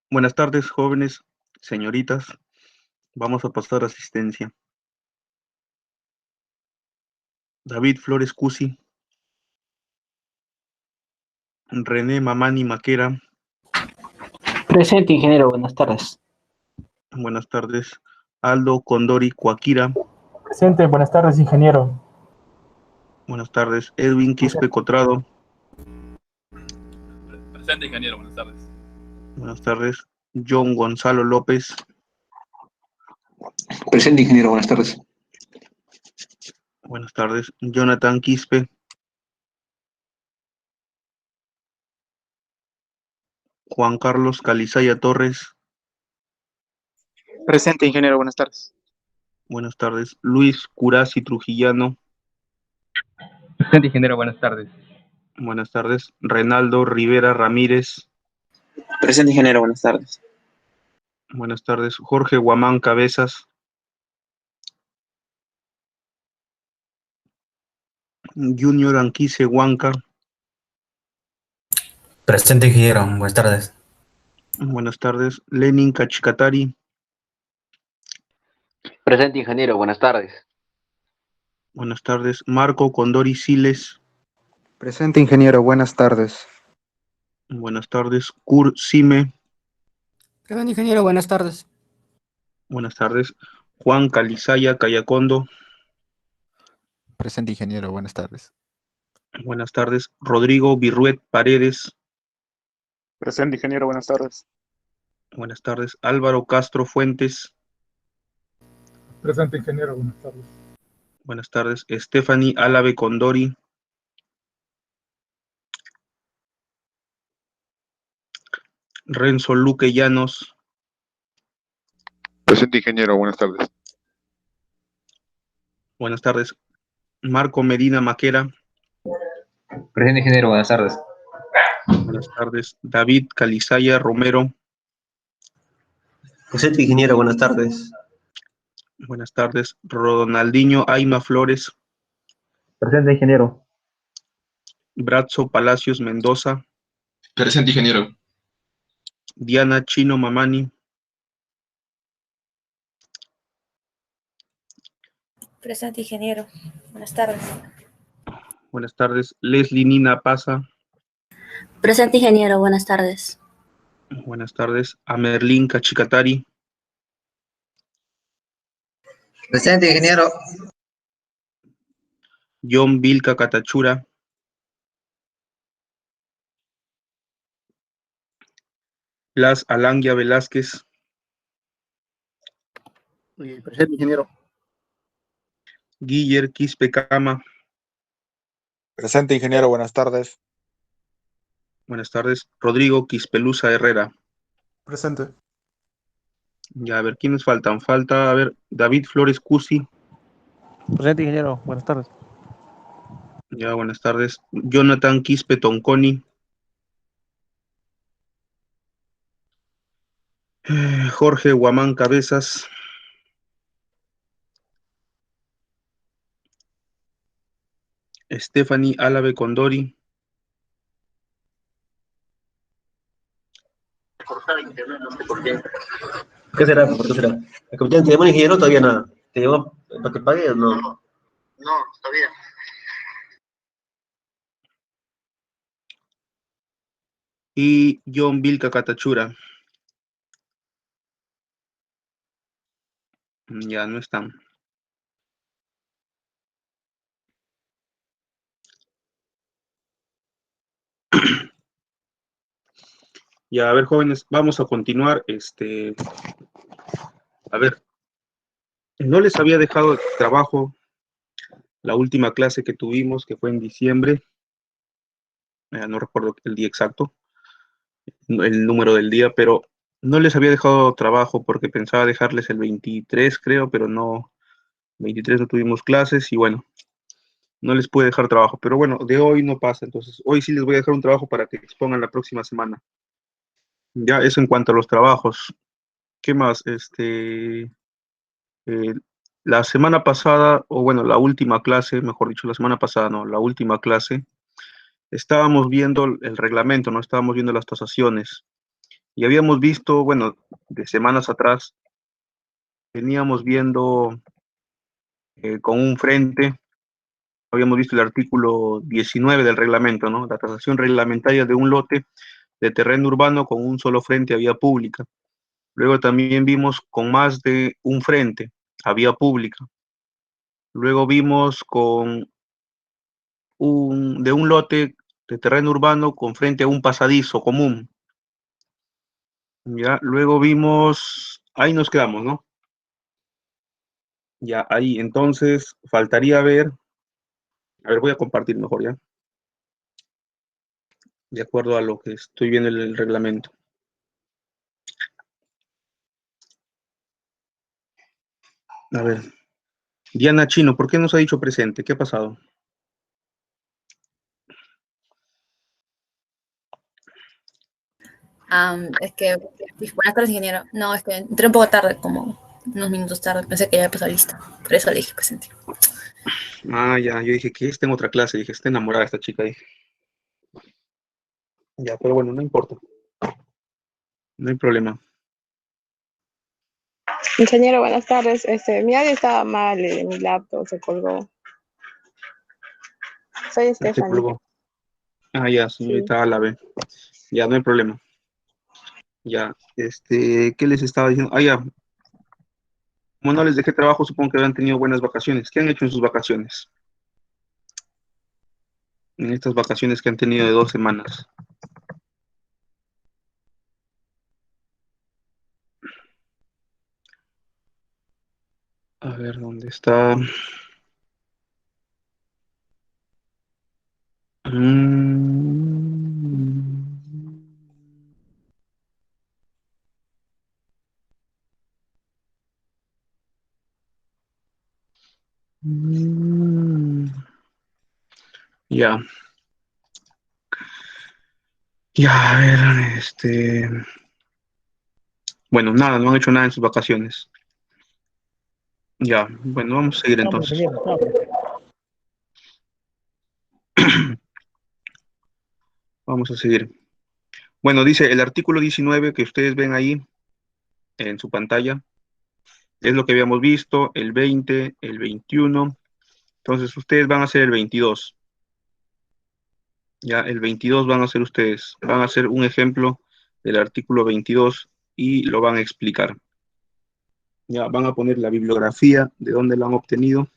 Buenas tardes, jóvenes, señoritas. Vamos a pasar asistencia. David Flores Cusi, René Mamani Maquera. Presente, ingeniero, buenas tardes. Buenas tardes. Aldo Condori Cuaquira. Presente, buenas tardes, ingeniero. Buenas tardes. Edwin Quispe Cotrado. Presente, ingeniero, buenas tardes. Buenas tardes. John Gonzalo López. Presente, ingeniero, buenas tardes. Buenas tardes. Jonathan Quispe. Juan Carlos Calizaya Torres. Presente, ingeniero, buenas tardes. Buenas tardes. Luis Curasi Trujillano. Presente, ingeniero, buenas tardes. Buenas tardes. Renaldo Rivera Ramírez. Presente, ingeniero, buenas tardes. Buenas tardes. Jorge Guamán Cabezas. Junior Anquise Huanca. Presente, ingeniero, buenas tardes. Buenas tardes. Lenin Cachicatari. Presente, ingeniero, buenas tardes. Buenas tardes. Marco Condori Siles. Presente, ingeniero, buenas tardes. Buenas tardes. Kur Sime. Presente, ingeniero, buenas tardes. Buenas tardes. Juan Calizaya Cayacondo. Presente, ingeniero, buenas tardes. Buenas tardes. Rodrigo Virruet Paredes. Presente, ingeniero, buenas tardes. Buenas tardes. Álvaro Castro Fuentes. Presente, ingeniero, buenas tardes. Buenas tardes. Stephanie Álave Condori. Renzo Luque Llanos. Presente, ingeniero, buenas tardes. Buenas tardes. Marco Medina Maquera. Presente, ingeniero, buenas tardes. Buenas tardes. David Calizaya Romero. Presente, ingeniero, buenas tardes. Buenas tardes. Ronaldinho Aima Flores. Presente, ingeniero. Brazzo Palacios Mendoza. Presente, ingeniero. Diana Chino Mamani. Presente, ingeniero. Buenas tardes. Buenas tardes. Leslie Nina Paza. Presente, ingeniero. Buenas tardes. Buenas tardes. Amerlín Cachicatari. Presente, ingeniero. John Vilca Catachura. Blas Alangia Velázquez. Presente, ingeniero. Guiller Quispe Cama. Presente, ingeniero, buenas tardes. Buenas tardes. Rodrigo Quispelusa Herrera. Presente. Ya, a ver, ¿quiénes faltan? Falta, a ver, David Flores Cusi. Presente, ingeniero, buenas tardes. Ya, buenas tardes. Jonathan Quispe Tonconi. Jorge Guamán Cabezas. Stephanie Álave Condori. ¿Qué será? ¿Por qué será? ¿El capitán te llamó el ingeniero todavía nada? ¿Te llamó para que pague o no? No, todavía. Y John Vilca Catachura. Ya no están. Ya, a ver, jóvenes, vamos a continuar. A ver, no les había dejado trabajo la última clase que tuvimos, que fue en diciembre. No recuerdo el día exacto, el número del día, pero no les había dejado trabajo porque pensaba dejarles el 23, creo, pero no, 23 no tuvimos clases y bueno, no les pude dejar trabajo, pero bueno, de hoy no pasa, entonces hoy sí les voy a dejar un trabajo para que expongan la próxima semana. Ya, eso en cuanto a los trabajos. ¿Qué más? La semana pasada, o bueno, la última clase, mejor dicho, la semana pasada, no, la última clase, estábamos viendo el reglamento, no estábamos viendo las tasaciones. Y habíamos visto, bueno, de semanas atrás, veníamos viendo con un frente, habíamos visto el artículo 19 del reglamento, ¿no? La tasación reglamentaria de un lote de terreno urbano con un solo frente a vía pública. Luego también vimos con más de un frente a vía pública. Luego vimos con de un lote de terreno urbano con frente a un pasadizo común. Ya, luego vimos, ahí nos quedamos, ¿no? Ya, ahí, entonces, faltaría ver, a ver, voy a compartir mejor, ¿ya? De acuerdo a lo que estoy viendo en el reglamento. A ver, Diana Chino, ¿por qué nos ha dicho presente? ¿Qué ha pasado? Es que, buenas tardes, ingeniero. No, es que entré un poco tarde, como unos minutos tarde. Pensé que ya había pasado lista. Por eso le dije presente. Ah, ya, yo dije que está en otra clase, dije, está enamorada esta chica, dije. Ya, pero bueno, no importa. No hay problema. Ingeniero, buenas tardes. Mi audio estaba mal, mi laptop se colgó. Soy Se Stephanie. colgó. Ah, ya, señorita Álave. Ya, no hay problema. Ya, ¿qué les estaba diciendo? Ah, ya. Como no les dejé trabajo, supongo que habrán tenido buenas vacaciones. ¿Qué han hecho en sus vacaciones? En estas vacaciones que han tenido de 2 semanas. A ver, ¿dónde está? Ya. Ya, a ver, bueno, nada, no han hecho nada en sus vacaciones. Ya, bueno, vamos a seguir entonces. Vamos a seguir. Bueno, dice el artículo 19 que ustedes ven ahí en su pantalla, es lo que habíamos visto, el 20, el 21. Entonces ustedes van a hacer el 22. Ya, el 22 van a hacer ustedes. Van a hacer un ejemplo del artículo 22 y lo van a explicar. Ya, van a poner la bibliografía de dónde lo han obtenido.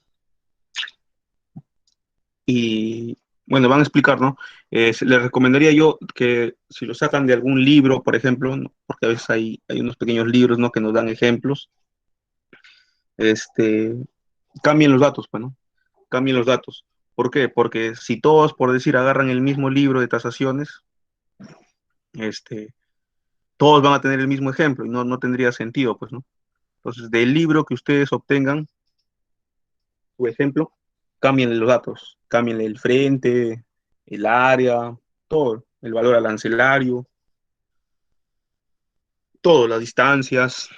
Y bueno, van a explicar, ¿no? Les recomendaría yo que si lo sacan de algún libro, por ejemplo, ¿no? Porque a veces hay unos pequeños libros, ¿no? Que nos dan ejemplos. Cambien los datos, pues, ¿no? Cambien los datos. ¿Por qué? Porque si todos, por decir, agarran el mismo libro de tasaciones, todos van a tener el mismo ejemplo y no tendría sentido, pues, ¿no? Entonces, del libro que ustedes obtengan, su ejemplo, cámbienle los datos, cámbienle el frente, el área, todo, el valor arancelario, todo, las distancias,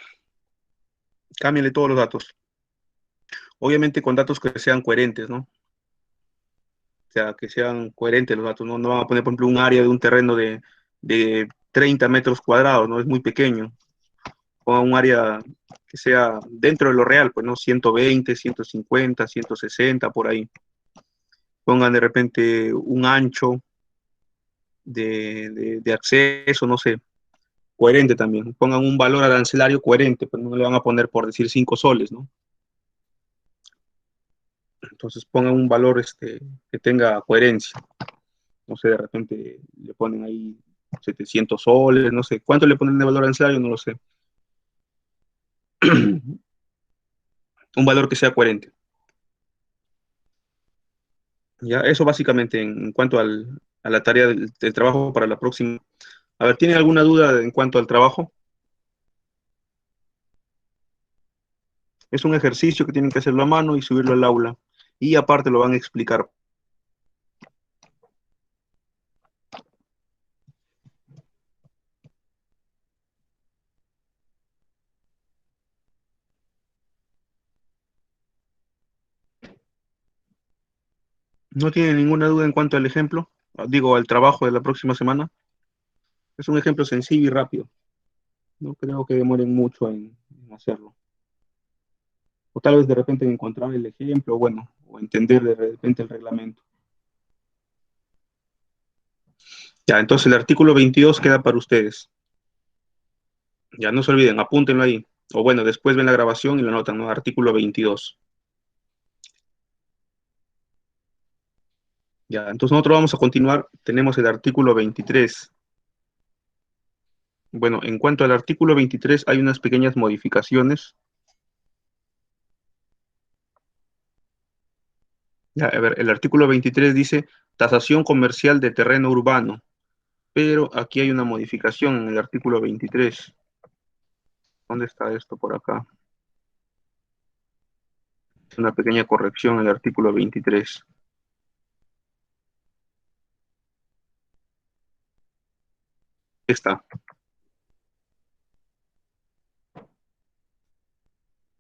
cámbienle todos los datos. Obviamente con datos que sean coherentes, ¿no? O sea, que sean coherentes los datos, no van a poner, por ejemplo, un área de un terreno de 30 metros cuadrados, ¿no? Es muy pequeño. Pongan un área que sea dentro de lo real, pues, ¿no? 120, 150, 160, por ahí. Pongan de repente un ancho de acceso, no sé, coherente también. Pongan un valor arancelario coherente, pues no le van a poner por decir 5 soles, ¿no? Entonces pongan un valor que tenga coherencia. No sé, de repente le ponen ahí 700 soles, no sé. ¿Cuánto le ponen de valor arancelario? No lo sé. Un valor que sea coherente. Ya, eso básicamente en cuanto a la tarea del trabajo para la próxima. A ver, ¿tienen alguna duda en cuanto al trabajo? Es un ejercicio que tienen que hacerlo a mano y subirlo al aula. Y aparte lo van a explicar. ¿No tienen ninguna duda en cuanto al ejemplo? Digo, al trabajo de la próxima semana. Es un ejemplo sencillo y rápido. No creo que demoren mucho en hacerlo. O tal vez de repente en encontrar el ejemplo, bueno, o entender de repente el reglamento. Ya, entonces el artículo 22 queda para ustedes. Ya, no se olviden, apúntenlo ahí. O bueno, después ven la grabación y lo anotan, ¿no? Artículo 22. Ya, entonces nosotros vamos a continuar. Tenemos el artículo 23. Bueno, en cuanto al artículo 23, hay unas pequeñas modificaciones. Ya, a ver, el artículo 23 dice tasación comercial de terreno urbano, pero aquí hay una modificación en el artículo 23. ¿Dónde está esto? Por acá. Es una pequeña corrección en el artículo 23. Está.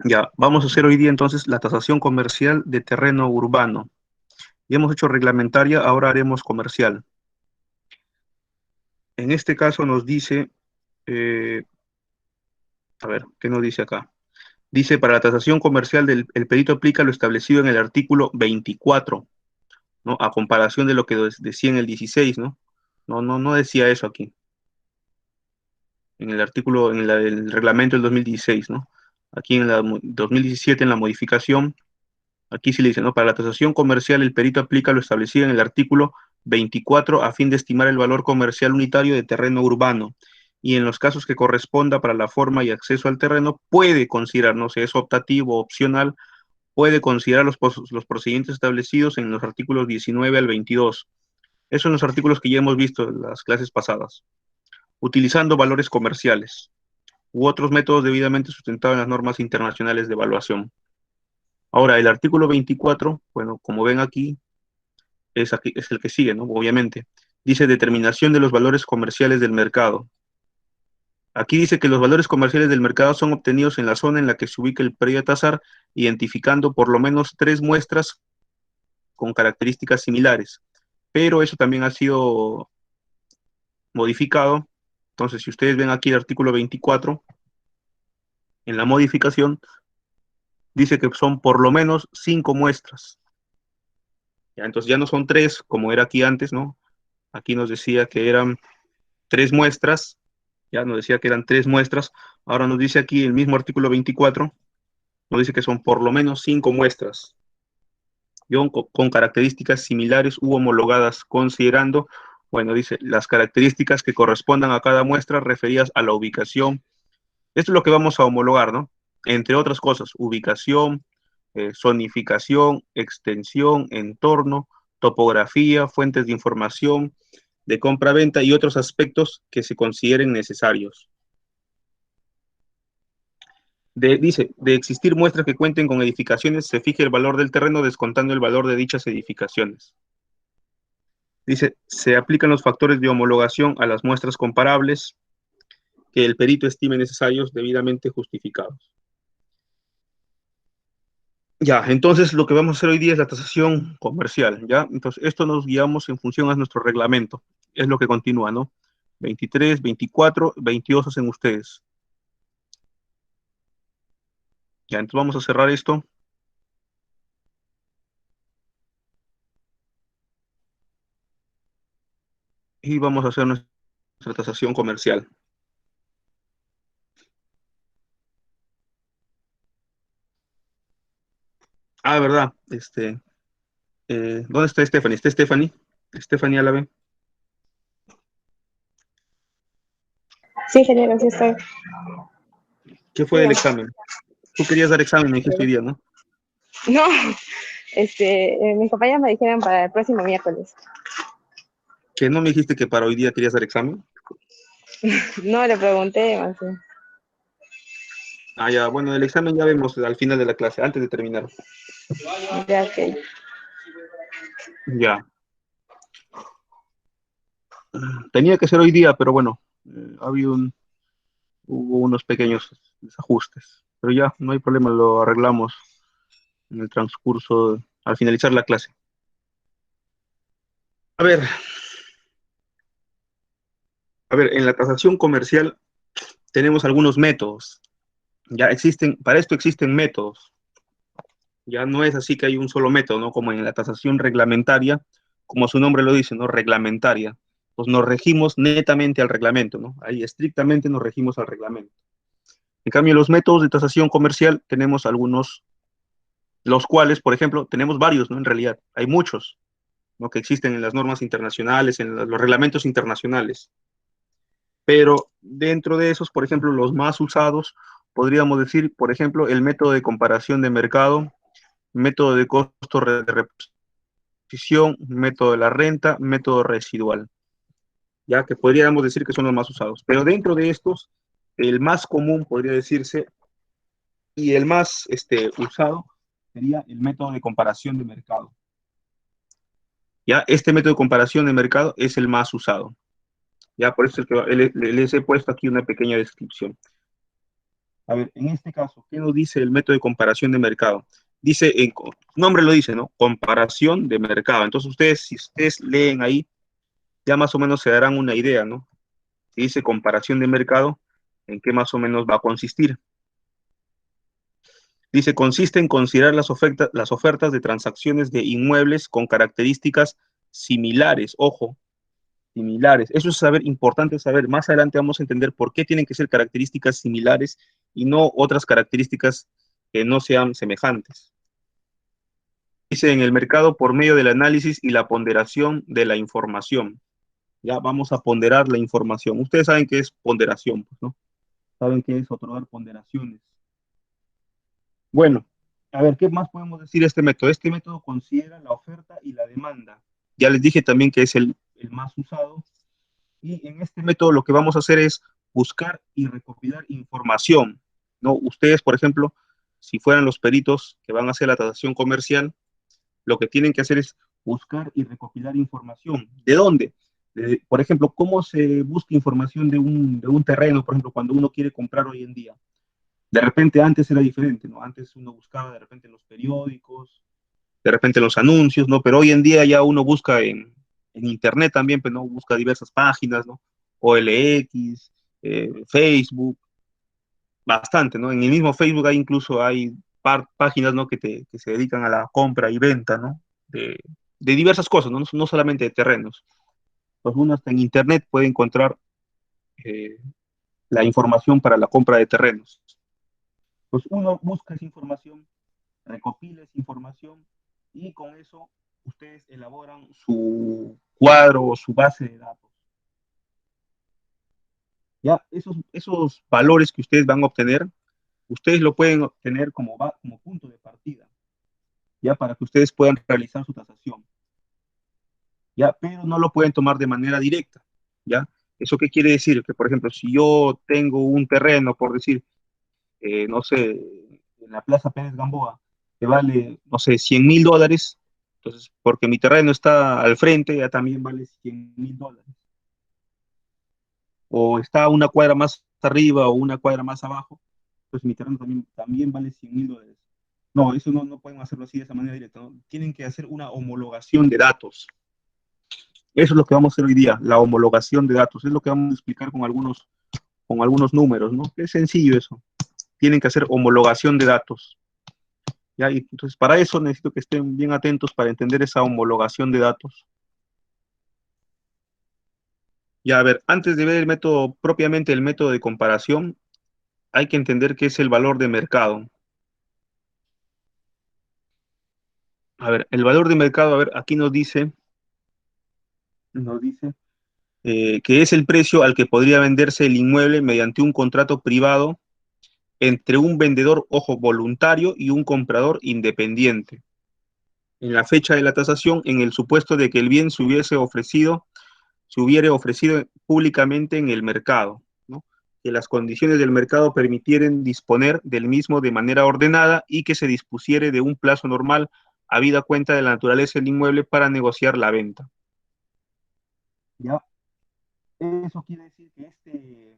Ya, vamos a hacer hoy día entonces la tasación comercial de terreno urbano. Ya hemos hecho reglamentaria, ahora haremos comercial. En este caso nos dice, a ver, ¿qué nos dice acá? Dice, para la tasación comercial el perito aplica lo establecido en el artículo 24, ¿no? A comparación de lo que decía en el 16, ¿no? No decía eso aquí. En el artículo, en el reglamento del 2016, ¿no? Aquí en la 2017, en la modificación, aquí sí le dice, ¿no? Para la tasación comercial, el perito aplica lo establecido en el artículo 24 a fin de estimar el valor comercial unitario de terreno urbano. Y en los casos que corresponda para la forma y acceso al terreno, puede considerar, no sé, es optativo, opcional, puede considerar los procedimientos establecidos en los artículos 19 al 22. Esos son los artículos que ya hemos visto en las clases pasadas. Utilizando valores comerciales u otros métodos debidamente sustentados en las normas internacionales de evaluación. Ahora, el artículo 24, bueno, como ven aquí, es el que sigue, ¿no? Obviamente. Dice determinación de los valores comerciales del mercado. Aquí dice que los valores comerciales del mercado son obtenidos en la zona en la que se ubica el predio a tasar, identificando por lo menos 3 muestras con características similares. Pero eso también ha sido modificado. Entonces, si ustedes ven aquí el artículo 24, en la modificación, dice que son por lo menos 5 muestras. Ya, entonces ya no son 3, como era aquí antes, ¿no? Aquí nos decía que eran 3 muestras, ya nos decía que eran 3 muestras, ahora nos dice aquí el mismo artículo 24, nos dice que son por lo menos 5 muestras, con características similares u homologadas, considerando, bueno, dice, las características que correspondan a cada muestra referidas a la ubicación. Esto es lo que vamos a homologar, ¿no? Entre otras cosas, ubicación, zonificación, extensión, entorno, topografía, fuentes de información, de compra-venta y otros aspectos que se consideren necesarios. Dice, de existir muestras que cuenten con edificaciones, se fije el valor del terreno descontando el valor de dichas edificaciones. Dice, se aplican los factores de homologación a las muestras comparables que el perito estime necesarios debidamente justificados. Ya, entonces lo que vamos a hacer hoy día es la tasación comercial, ¿ya? Entonces, esto nos guiamos en función a nuestro reglamento. Es lo que continúa, ¿no? 23, 24, 22 hacen ustedes. Ya, entonces vamos a cerrar esto. Y vamos a hacer nuestra tasación comercial. Ah, verdad, ¿dónde está Stephanie? ¿Está Stephanie? Stephanie Álave. Sí, ingeniero, sí estoy. ¿Qué fue del examen? Tú querías dar examen, me dijiste hoy día, ¿no? No, mis compañeros me dijeron para el próximo miércoles. ¿Que no me dijiste que para hoy día querías dar examen? No, le pregunté, así. Ah, ya, bueno, el examen ya vemos al final de la clase, antes de terminar. Ya, ok. Ya. Tenía que ser hoy día, pero bueno, hubo unos pequeños desajustes. Pero ya, no hay problema, lo arreglamos en el transcurso, al finalizar la clase. A ver, en la tasación comercial tenemos algunos métodos. Ya existen, para esto existen métodos. Ya no es así que hay un solo método, ¿no? Como en la tasación reglamentaria, como su nombre lo dice, ¿no? Reglamentaria. Pues nos regimos netamente al reglamento, ¿no? Ahí estrictamente nos regimos al reglamento. En cambio, los métodos de tasación comercial tenemos algunos, los cuales, por ejemplo, tenemos varios, ¿no? En realidad, hay muchos, ¿no? Que existen en las normas internacionales, en los reglamentos internacionales. Pero dentro de esos, por ejemplo, los más usados, podríamos decir, por ejemplo, el método de comparación de mercado, método de costo de reposición, método de la renta, método residual, ya que podríamos decir que son los más usados. Pero dentro de estos, el más común podría decirse, y el más usado, sería el método de comparación de mercado. Ya, este método de comparación de mercado es el más usado. Ya, por eso es que les he puesto aquí una pequeña descripción. A ver, en este caso, ¿qué nos dice el método de comparación de mercado? Dice, su nombre lo dice, ¿no? Comparación de mercado. Entonces ustedes, si ustedes leen ahí, ya más o menos se darán una idea, ¿no? Si dice comparación de mercado, ¿en qué más o menos va a consistir? Dice, consiste en considerar las ofertas de transacciones de inmuebles con características similares. Ojo, similares. Eso es importante saber. Más adelante vamos a entender por qué tienen que ser características similares y no otras características que no sean semejantes. Dice, en el mercado por medio del análisis y la ponderación de la información. Ya vamos a ponderar la información. Ustedes saben qué es ponderación, pues, ¿no? Saben qué es otorgar ponderaciones. Bueno, a ver, ¿qué más podemos decir de este método? Este método considera la oferta y la demanda. Ya les dije también que es el más usado. Y en este método lo que vamos a hacer es buscar y recopilar información, ¿no? Ustedes, por ejemplo, si fueran los peritos que van a hacer la tasación comercial, lo que tienen que hacer es buscar y recopilar información. ¿De dónde? Por ejemplo, ¿cómo se busca información de un terreno, por ejemplo, cuando uno quiere comprar hoy en día? De repente antes era diferente, ¿no? Antes uno buscaba de repente en los periódicos, de repente en los anuncios, ¿no? Pero hoy en día ya uno busca en internet también, pero no busca diversas páginas, ¿no? OLX, Facebook, bastante, ¿no? En el mismo Facebook hay páginas, ¿no? Que se dedican a la compra y venta, ¿no? De diversas cosas, ¿no? No solamente de terrenos. Pues uno hasta en internet puede encontrar la información para la compra de terrenos. Pues uno busca esa información, recopila esa información y con eso ustedes elaboran su cuadro o su base de datos. Ya, esos valores que ustedes van a obtener, ustedes lo pueden obtener como punto de partida, ya, para que ustedes puedan realizar su tasación. Ya, pero no lo pueden tomar de manera directa, ¿ya? ¿Eso qué quiere decir? Que, por ejemplo, si yo tengo un terreno, por decir, no sé, en la Plaza Pérez Gamboa, que vale, no sé, $100.000, entonces, porque mi terreno está al frente, ya también vale $100.000. O está una cuadra más arriba o una cuadra más abajo, pues mi terreno también vale $100.000. No, eso no pueden hacerlo así de esa manera directa, ¿no? Tienen que hacer una homologación de datos. Eso es lo que vamos a hacer hoy día, la homologación de datos. Es lo que vamos a explicar con algunos números, ¿no? Es sencillo eso. Tienen que hacer homologación de datos. ¿Ya? Y entonces, para eso necesito que estén bien atentos para entender esa homologación de datos. Ya, a ver, antes de ver el método, propiamente el método de comparación, hay que entender qué es el valor de mercado. A ver, el valor de mercado, a ver, aquí nos dice que es el precio al que podría venderse el inmueble mediante un contrato privado entre un vendedor, ojo, voluntario y un comprador independiente. En la fecha de la tasación, en el supuesto de que el bien se hubiera ofrecido públicamente en el mercado, ¿no? Que las condiciones del mercado permitieran disponer del mismo de manera ordenada y que se dispusiere de un plazo normal, habida cuenta de la naturaleza del inmueble para negociar la venta. ¿Ya? Eso quiere decir que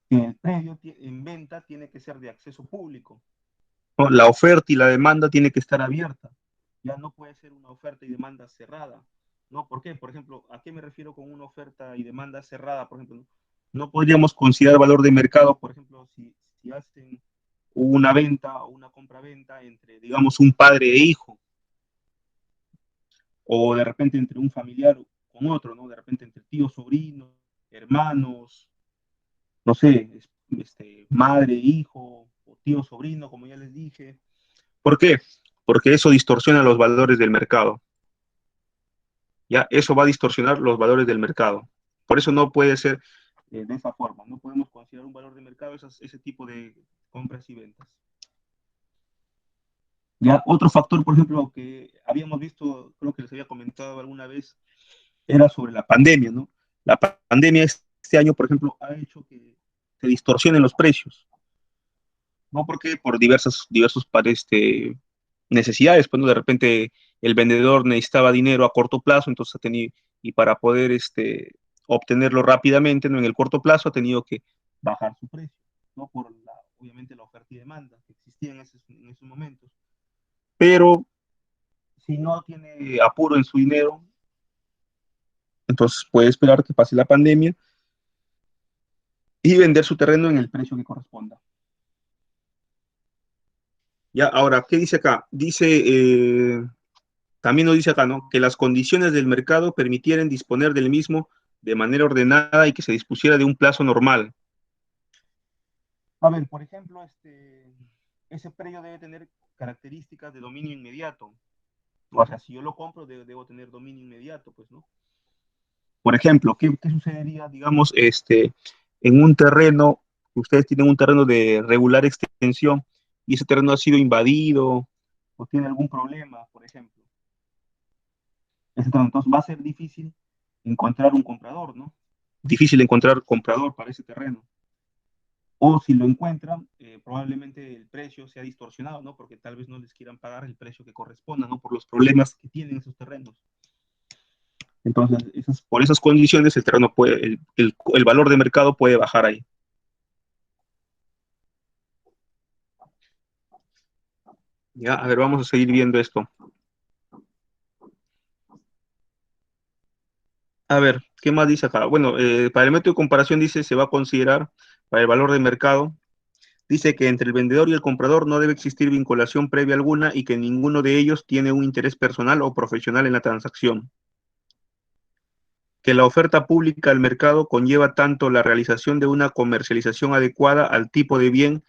el predio en venta tiene que ser de acceso público, ¿no? La oferta y la demanda tiene que estar abierta. Ya no puede ser una oferta y demanda cerrada, ¿no? ¿Por qué? Por ejemplo, ¿a qué me refiero con una oferta y demanda cerrada? Por ejemplo, No podríamos considerar valor de mercado, por ejemplo, si hacen una venta o una compra-venta entre, digamos, un padre e hijo, o de repente entre un familiar con otro, ¿no? De repente entre tío, sobrino, hermanos, no sé, madre, hijo, o tío, sobrino, como ya les dije. ¿Por qué? Porque eso distorsiona los valores del mercado. Ya, eso va a distorsionar los valores del mercado. Por eso no puede ser de esa forma. No podemos considerar un valor de mercado ese tipo de compras y ventas. Ya, otro factor, por ejemplo, que habíamos visto, creo que les había comentado alguna vez, era sobre la pandemia, ¿no? La pandemia este año, por ejemplo, ha hecho que se distorsionen los precios, ¿no? Porque por diversos necesidades, pues, ¿no? De repente el vendedor necesitaba dinero a corto plazo, entonces ha tenido, y para poder obtenerlo rápidamente, ¿no? En el corto plazo ha tenido que bajar su precio, ¿no? Obviamente la oferta y demanda que existía en esos momentos. Pero si no tiene apuro en su dinero, entonces puede esperar que pase la pandemia y vender su terreno en el precio que corresponda. Ya, ahora, ¿qué dice acá? También nos dice acá, ¿no? Que las condiciones del mercado permitieran disponer del mismo de manera ordenada y que se dispusiera de un plazo normal. A ver, por ejemplo, ese predio debe tener características de dominio inmediato. O sea, si yo lo compro, debo tener dominio inmediato, pues, ¿no? Por ejemplo, ¿qué sucedería, digamos, en un terreno, ustedes tienen un terreno de regular extensión y ese terreno ha sido invadido o tiene algún problema, por ejemplo? Entonces va a ser difícil encontrar un comprador, ¿no? Difícil encontrar comprador para ese terreno. O si lo encuentran, probablemente el precio sea distorsionado, ¿no? Porque tal vez no les quieran pagar el precio que corresponda, ¿no? Por los problemas que tienen esos terrenos. Entonces, por esas condiciones, el terreno el valor de mercado puede bajar ahí. Ya, a ver, vamos a seguir viendo esto. A ver, ¿qué más dice acá? Bueno, para el método de comparación dice, se va a considerar para el valor de mercado. Dice que entre el vendedor y el comprador no debe existir vinculación previa alguna y que ninguno de ellos tiene un interés personal o profesional en la transacción. Que la oferta pública al mercado conlleva tanto la realización de una comercialización adecuada al tipo de bien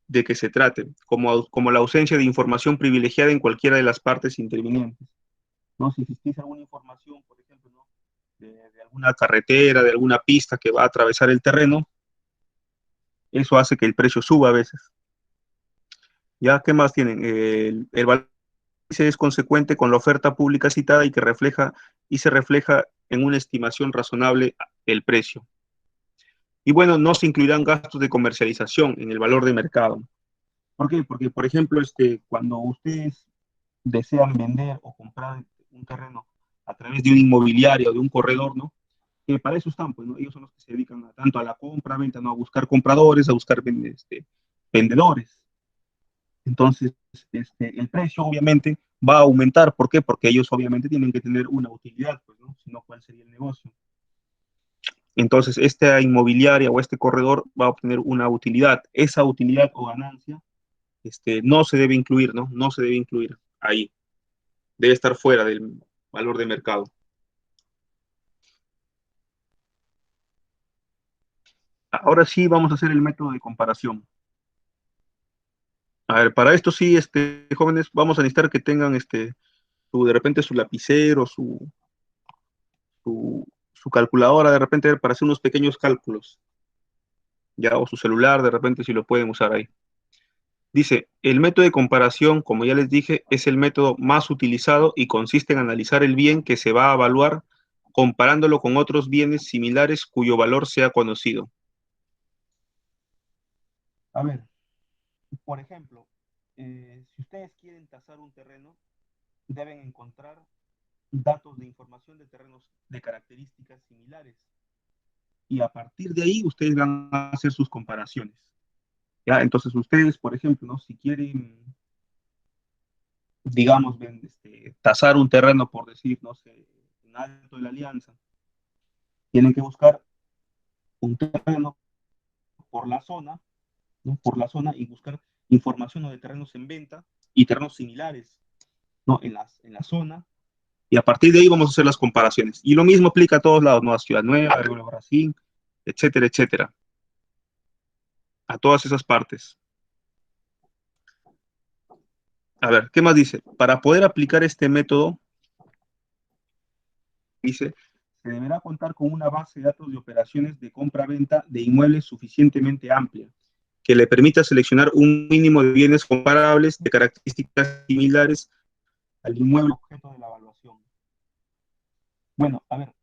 de que se trate, como la ausencia de información privilegiada en cualquiera de las partes intervinientes, ¿no? Si existiese alguna información, por ejemplo, ¿no? de alguna carretera, de alguna pista que va a atravesar el terreno, eso hace que el precio suba a veces. ¿Ya? ¿Qué más tienen? El valor es consecuente con la oferta pública citada y se refleja en una estimación razonable el precio. Y bueno, no se incluirán gastos de comercialización en el valor de mercado. ¿Por qué? Porque, por ejemplo, cuando ustedes desean vender o comprar un terreno a través de una inmobiliaria o de un corredor, ¿no? Que para eso están, pues, ¿no? Ellos son los que se dedican tanto a la compra, venta, ¿no? A buscar compradores, a buscar vendedores. Entonces, el precio obviamente va a aumentar. ¿Por qué? Porque ellos obviamente tienen que tener una utilidad, pues, ¿no? Si no, ¿cuál sería el negocio? Entonces, esta inmobiliaria o este corredor va a obtener una utilidad. Esa utilidad o ganancia no se debe incluir, ¿no? No se debe incluir ahí. Debe estar fuera del valor de mercado. Ahora sí vamos a hacer el método de comparación. A ver, para esto sí, jóvenes, vamos a necesitar que tengan de repente su lapicero, su calculadora, de repente para hacer unos pequeños cálculos. Ya, o su celular, de repente si lo pueden usar ahí. Dice, el método de comparación, como ya les dije, es el método más utilizado y consiste en analizar el bien que se va a evaluar comparándolo con otros bienes similares cuyo valor sea conocido. A ver, por ejemplo, si ustedes quieren tasar un terreno, deben encontrar datos de información de terrenos de características similares. Y a partir de ahí, ustedes van a hacer sus comparaciones. ¿Ya? Entonces, ustedes, por ejemplo, ¿no? Si quieren, digamos, tasar un terreno, por decir, no sé, en Alto de la Alianza, tienen que buscar un terreno por la zona, ¿no? Por la zona y buscar información, ¿no?, de terrenos en venta y terrenos similares, ¿no?, en la zona. Y a partir de ahí vamos a hacer las comparaciones. Y lo mismo aplica a todos lados, ¿no? A Ciudad Nueva, Río Brasil, etcétera, etcétera. A todas esas partes. A ver, ¿qué más dice? Para poder aplicar este método, dice, se deberá contar con una base de datos de operaciones de compra-venta de inmuebles suficientemente amplia, que le permita seleccionar un mínimo de bienes comparables de características similares al inmueble objeto de la evaluación. Bueno, a ver,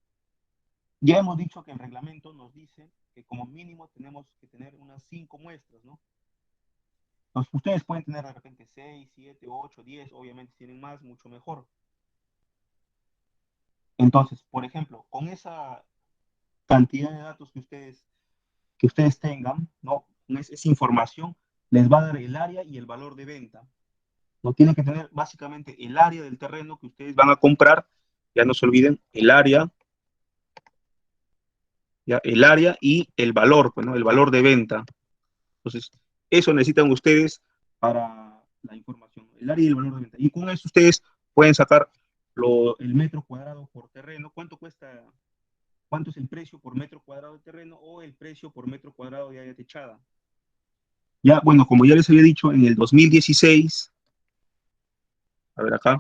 ya hemos dicho que el reglamento nos dice que como mínimo tenemos que tener unas 5 muestras, ¿no? Entonces, ustedes pueden tener de repente 6, 7, 8, 10, obviamente si tienen más, mucho mejor. Entonces, por ejemplo, con esa cantidad de datos que ustedes tengan, ¿no?, con esa información, les va a dar el área y el valor de venta. No tienen que tener básicamente el área del terreno que ustedes van a comprar, ya no se olviden, el área, ya, el área y el valor, pues, ¿no?, el valor de venta. Entonces, eso necesitan ustedes para la información, el área y el valor de venta. Y con eso ustedes pueden sacar el metro cuadrado por terreno, cuánto cuesta, cuánto es el precio por metro cuadrado de terreno o el precio por metro cuadrado de área techada. Ya, bueno, como ya les había dicho, en el 2016, a ver acá,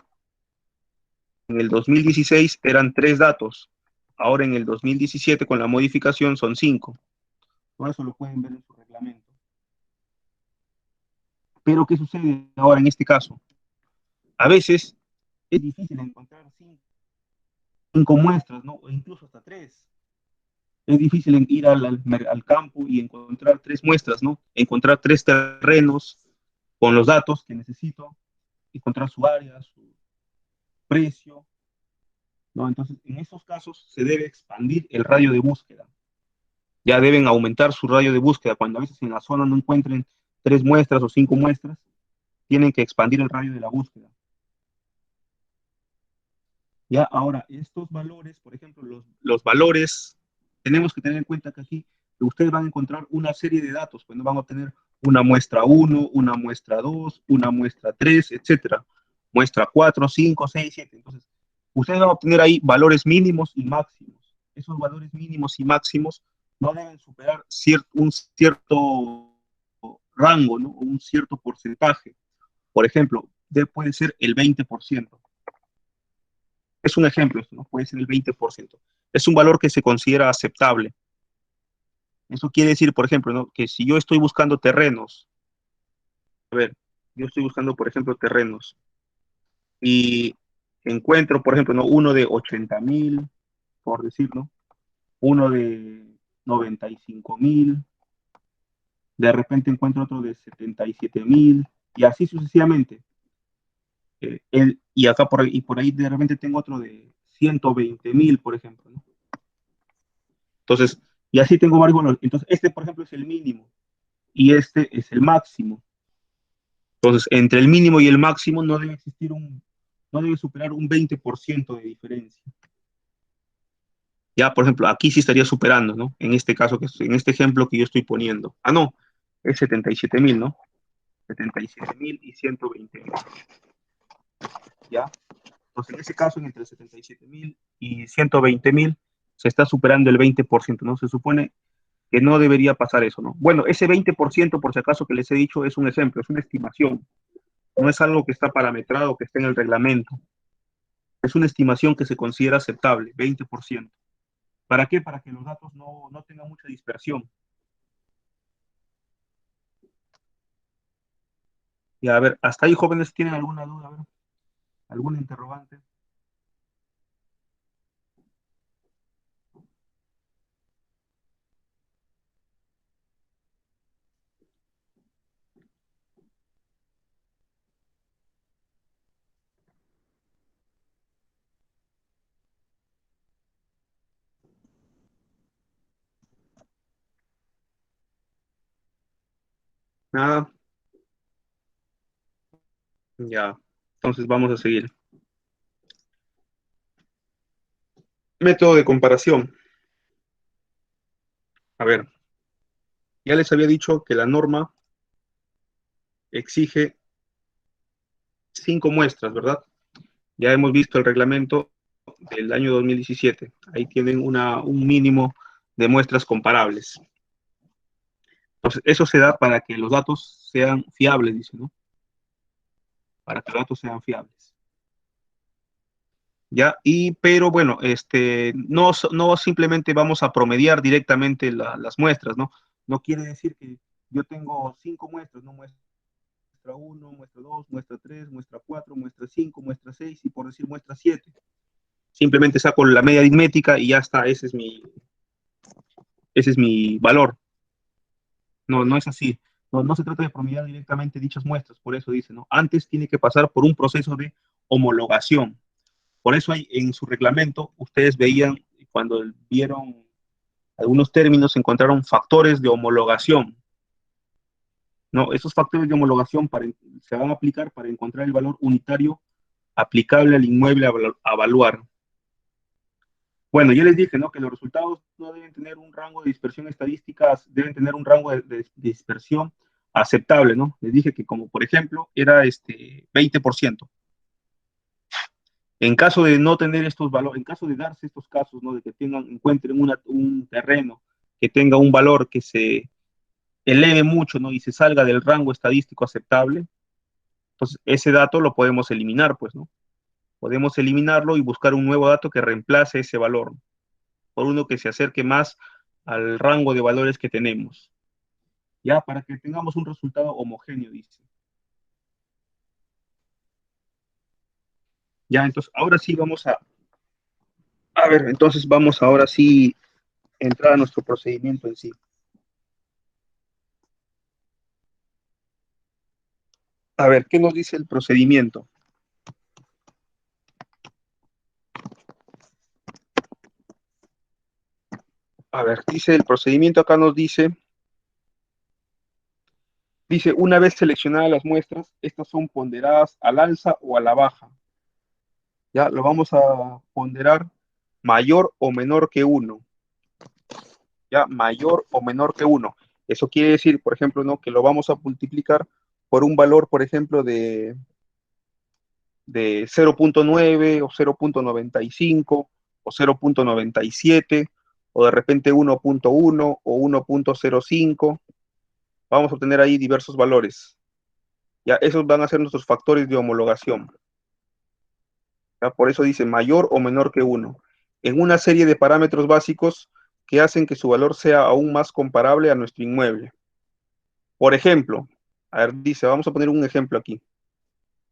en el 2016 eran 3 datos, ahora en el 2017 con la modificación son 5. Todo eso lo pueden ver en su reglamento. Pero, ¿qué sucede ahora en este caso? A veces es difícil encontrar 5 muestras, ¿no? O incluso hasta 3. Es difícil ir al campo y encontrar 3 muestras, ¿no? Encontrar 3 terrenos con los datos que necesito, encontrar su área, su precio, ¿no? Entonces, en esos casos se debe expandir el radio de búsqueda. Ya deben aumentar su radio de búsqueda. Cuando a veces en la zona no encuentren 3 muestras o 5 muestras, tienen que expandir el radio de la búsqueda. Ya, ahora, estos valores, por ejemplo, los valores, tenemos que tener en cuenta que aquí ustedes van a encontrar una serie de datos, pues no van a obtener una muestra 1, una muestra 2, una muestra 3, etcétera. Muestra 4, 5, 6, 7. Entonces, ustedes van a obtener ahí valores mínimos y máximos. Esos valores mínimos y máximos no deben superar un cierto rango, ¿no? Un cierto porcentaje. Por ejemplo, puede ser el 20%. Es un ejemplo, ¿no? Puede ser el 20%. Es un valor que se considera aceptable. Eso quiere decir, por ejemplo, ¿no?, que si yo estoy buscando terrenos, a ver, yo estoy buscando, por ejemplo, terrenos, y encuentro, por ejemplo, ¿no?, uno de 80,000, por decirlo, uno de 95,000, de repente encuentro otro de 77,000, y así sucesivamente. Y acá por ahí de repente tengo otro de 120,000, por ejemplo, ¿no? Entonces, y así tengo varios valores. Entonces, este, por ejemplo, es el mínimo y este es el máximo. Entonces, entre el mínimo y el máximo no debe existir no debe superar un 20% de diferencia. Ya, por ejemplo, aquí sí estaría superando, ¿no? En este caso, en este ejemplo que yo estoy poniendo. Ah, no, es 77,000, ¿no? 77,000 y 120,000. ¿Ya? Entonces, en ese caso, entre 77,000 y 120,000, se está superando el 20%, ¿no? Se supone que no debería pasar eso, ¿no? Bueno, ese 20%, por si acaso que les he dicho, es un ejemplo, es una estimación. No es algo que está parametrado, que está en el reglamento. Es una estimación que se considera aceptable, 20%. ¿Para qué? Para que los datos no tengan mucha dispersión. Y a ver, hasta ahí, jóvenes, ¿tienen alguna duda? A ver, ¿alguna interrogante? Nada. Ya, entonces vamos a seguir. Método de comparación. A ver, ya les había dicho que la norma exige 5 muestras, ¿verdad? Ya hemos visto el reglamento del año 2017. Ahí tienen un mínimo de muestras comparables. Entonces, eso se da para que los datos sean fiables, dice, ¿no? Para que los datos sean fiables. ¿Ya? Pero bueno, no simplemente vamos a promediar directamente las muestras, ¿no? No quiere decir que yo tengo 5 muestras, ¿no? Muestra 1, muestra 2, muestra 3, muestra 4, muestra 5, muestra 6 y por decir muestra 7. Simplemente saco la media aritmética y ya está, ese es mi valor. No, no es así. No se trata de promediar directamente dichas muestras, por eso dice, ¿no? Antes tiene que pasar por un proceso de homologación. Por eso en su reglamento, ustedes veían, cuando vieron algunos términos, encontraron factores de homologación. No, esos factores de homologación se van a aplicar para encontrar el valor unitario aplicable al inmueble a evaluar. Bueno, yo les dije, ¿no? Que los resultados no deben tener un rango de dispersión estadística, deben tener un rango de dispersión aceptable, ¿no? Les dije que como, por ejemplo, era 20%. En caso de no tener estos valores, en caso de darse estos casos, ¿no? De que encuentren un terreno que tenga un valor que se eleve mucho, ¿no? Y se salga del rango estadístico aceptable, entonces ese dato lo podemos eliminar, pues, ¿no? Podemos eliminarlo y buscar un nuevo dato que reemplace ese valor, por uno que se acerque más al rango de valores que tenemos. Ya, para que tengamos un resultado homogéneo, dice. Ya, entonces, ahora sí vamos a ver, entonces vamos ahora sí a entrar a nuestro procedimiento en sí. A ver, ¿qué nos dice el procedimiento? A ver, dice el procedimiento acá nos dice, una vez seleccionadas las muestras, estas son ponderadas al alza o a la baja. Ya, lo vamos a ponderar mayor o menor que 1. Ya, mayor o menor que 1. Eso quiere decir, por ejemplo, ¿no? Que lo vamos a multiplicar por un valor, por ejemplo, de 0.9 o 0.95 o 0.97 o de repente 1.1 o 1.05. Vamos a obtener ahí diversos valores. Ya, esos van a ser nuestros factores de homologación. Ya, por eso dice mayor o menor que 1. En una serie de parámetros básicos que hacen que su valor sea aún más comparable a nuestro inmueble. Por ejemplo, a ver, dice, vamos a poner un ejemplo aquí.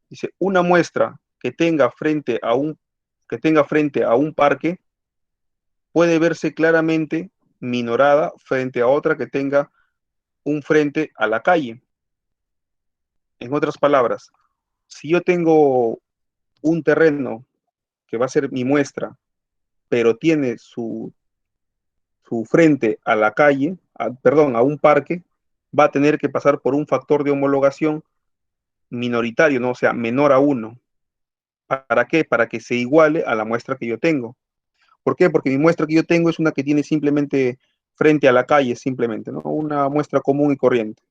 Dice, una muestra que tenga frente a un parque puede verse claramente minorada frente a otra que tenga un frente a la calle. En otras palabras, si yo tengo un terreno que va a ser mi muestra, pero tiene su frente a la calle, a un parque, va a tener que pasar por un factor de homologación minoritario, ¿no? O sea, menor a 1. ¿Para qué? Para que se iguale a la muestra que yo tengo. ¿Por qué? Porque mi muestra que yo tengo es una que tiene simplemente frente a la calle, simplemente, ¿no? Una muestra común y corriente.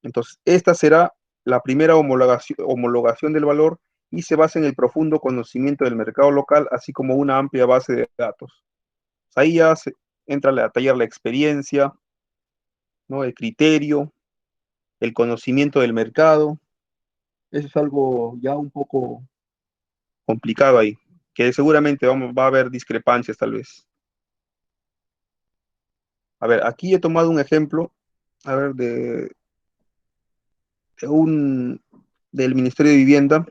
Entonces, esta será la primera homologación del valor y se basa en el profundo conocimiento del mercado local, así como una amplia base de datos. Ahí ya entra a detallar la experiencia, ¿no? El criterio, el conocimiento del mercado. Eso es algo ya un poco complicado ahí, que seguramente va a haber discrepancias tal vez. A ver, aquí he tomado un ejemplo, a ver, del Ministerio de Vivienda.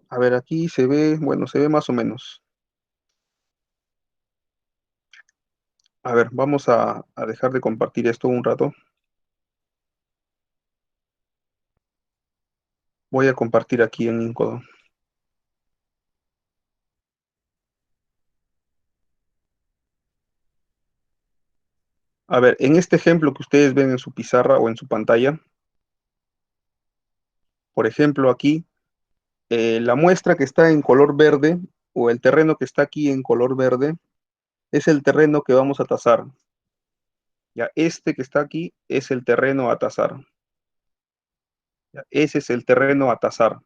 A ver, aquí se ve, bueno, se ve más o menos. A ver, vamos a dejar de compartir esto un rato. Voy a compartir aquí en Incodo. A ver, en este ejemplo que ustedes ven en su pizarra o en su pantalla, por ejemplo, aquí, la muestra que está en color verde, o el terreno que está aquí en color verde, es el terreno que vamos a tasar. Ya, este que está aquí es el terreno a tasar. Ya, ese es el terreno a tasar.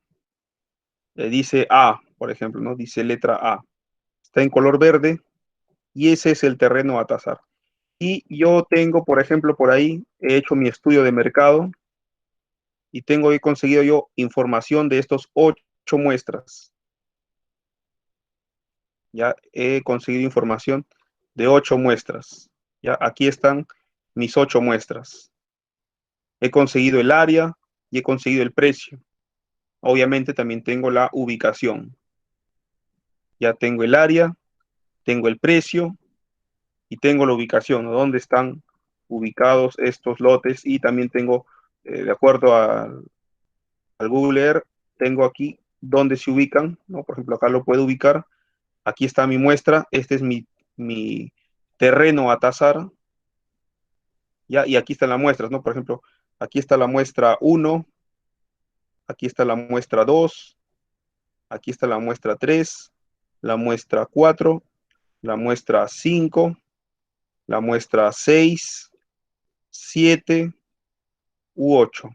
Dice A, por ejemplo, ¿no? Dice letra A. Está en color verde y ese es el terreno a tasar. Y yo tengo, por ejemplo, por ahí, he hecho mi estudio de mercado y he conseguido yo información de estos 8 muestras. Ya he conseguido información de 8 muestras. Ya aquí están mis 8 muestras. He conseguido el área y he conseguido el precio. Obviamente también tengo la ubicación. Ya tengo el área, tengo el precio y tengo la ubicación, ¿no? Dónde están ubicados estos lotes y también tengo, de acuerdo al Google Earth, tengo aquí dónde se ubican, ¿no? Por ejemplo, acá lo puedo ubicar. Aquí está mi muestra, este es mi terreno a tasar, ¿ya? Y aquí están las muestras, ¿no? Por ejemplo, aquí está la muestra 1, aquí está la muestra 2, aquí está la muestra 3, la muestra 4, la muestra 5, la muestra 6, 7 u 8.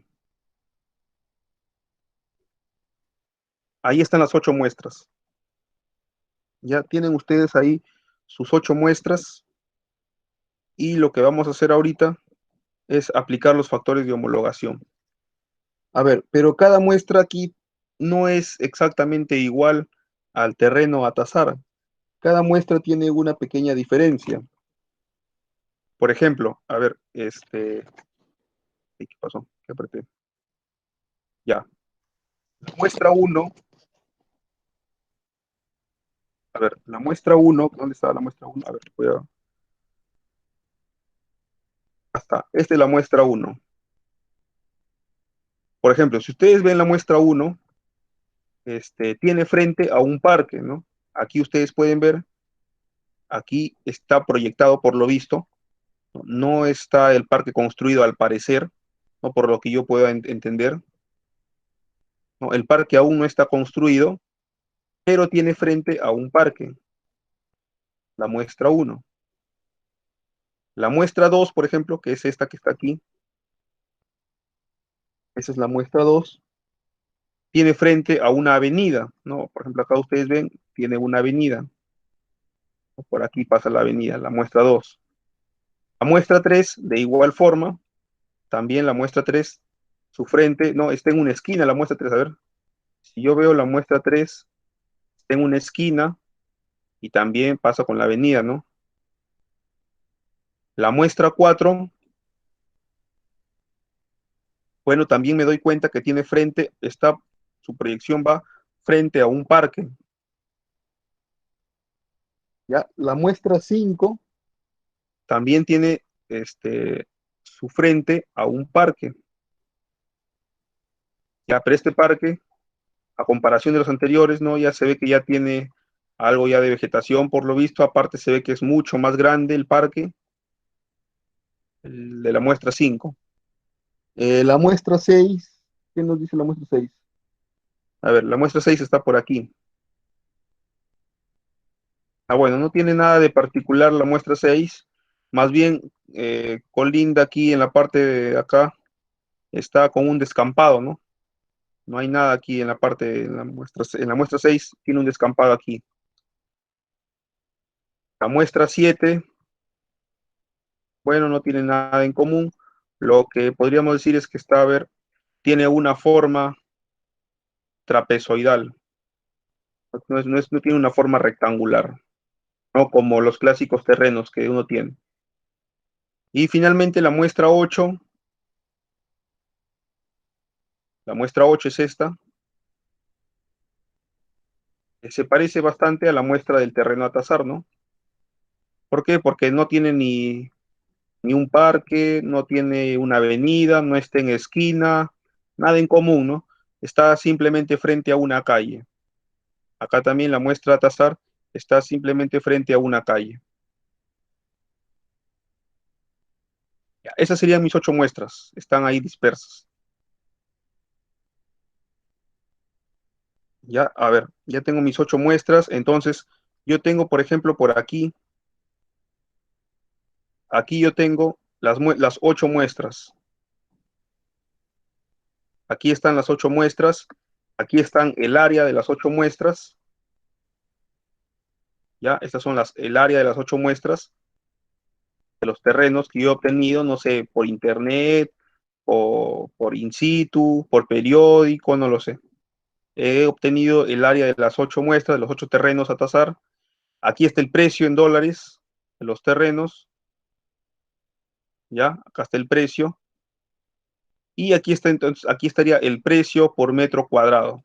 Ahí están las 8 muestras. Ya tienen ustedes ahí sus 8 muestras y lo que vamos a hacer ahorita es aplicar los factores de homologación. A ver, pero cada muestra aquí no es exactamente igual al terreno a tasar. Cada muestra tiene una pequeña diferencia. Por ejemplo, a ver, ¿qué pasó? ¿Qué apreté? Ya. La muestra 1, a ver, la muestra 1, ¿dónde está la muestra 1? A ver, voy a... Hasta, esta es la muestra 1. Por ejemplo, si ustedes ven la muestra 1, tiene frente a un parque, ¿no? Aquí ustedes pueden ver, aquí está proyectado por lo visto, no está el parque construido al parecer, ¿no? Por lo que yo puedo entender, ¿no? El parque aún no está construido, pero tiene frente a un parque, la muestra 1. La muestra 2, por ejemplo, que es esta que está aquí, esa es la muestra 2, tiene frente a una avenida, ¿no? Por ejemplo, acá ustedes ven, tiene una avenida. Por aquí pasa la avenida, la muestra 2. La muestra 3, de igual forma, también la muestra 3, su frente, no, está en una esquina la muestra 3, a ver. Si yo veo la muestra 3, está en una esquina y también pasa con la avenida, ¿no? La muestra 4, bueno, también me doy cuenta que tiene frente, su proyección va frente a un parque. ¿Ya? La muestra 5 también tiene su frente a un parque. Ya, pero este parque, a comparación de los anteriores, ¿no? Ya se ve que ya tiene algo ya de vegetación, por lo visto. Aparte se ve que es mucho más grande el parque, el de la muestra 5. La muestra 6, ¿qué nos dice la muestra 6? A ver, la muestra 6 está por aquí. Bueno, no tiene nada de particular la muestra 6, más bien colinda aquí en la parte de acá, está con un descampado, ¿no? No hay nada aquí en la parte, en la muestra 6 tiene un descampado aquí. La muestra 7, bueno, no tiene nada en común. Lo que podríamos decir es que está, a ver, tiene una forma trapezoidal. No tiene una forma rectangular, no como los clásicos terrenos que uno tiene. Y finalmente la muestra 8. La muestra 8 es esta. Se parece bastante a la muestra del terreno a tasar, ¿no? ¿Por qué? Porque no tiene ni un parque, no tiene una avenida, no está en esquina, nada en común, ¿no? Está simplemente frente a una calle. Acá también la muestra a tasar está simplemente frente a una calle. Ya, esas serían mis 8 muestras, están ahí dispersas. Ya, a ver, ya tengo mis 8 muestras, entonces yo tengo, por ejemplo, por aquí, aquí yo tengo las 8 muestras. Aquí están las 8 muestras. Aquí están el área de las 8 muestras. ¿Ya? Estas son el área de las 8 muestras de los terrenos que yo he obtenido, no sé, por internet, o por in situ, por periódico, no lo sé. He obtenido el área de las 8 muestras, de los 8 terrenos a tasar. Aquí está el precio en dólares de los terrenos. ¿Ya? Acá está el precio. Y aquí está, entonces, aquí estaría el precio por metro cuadrado.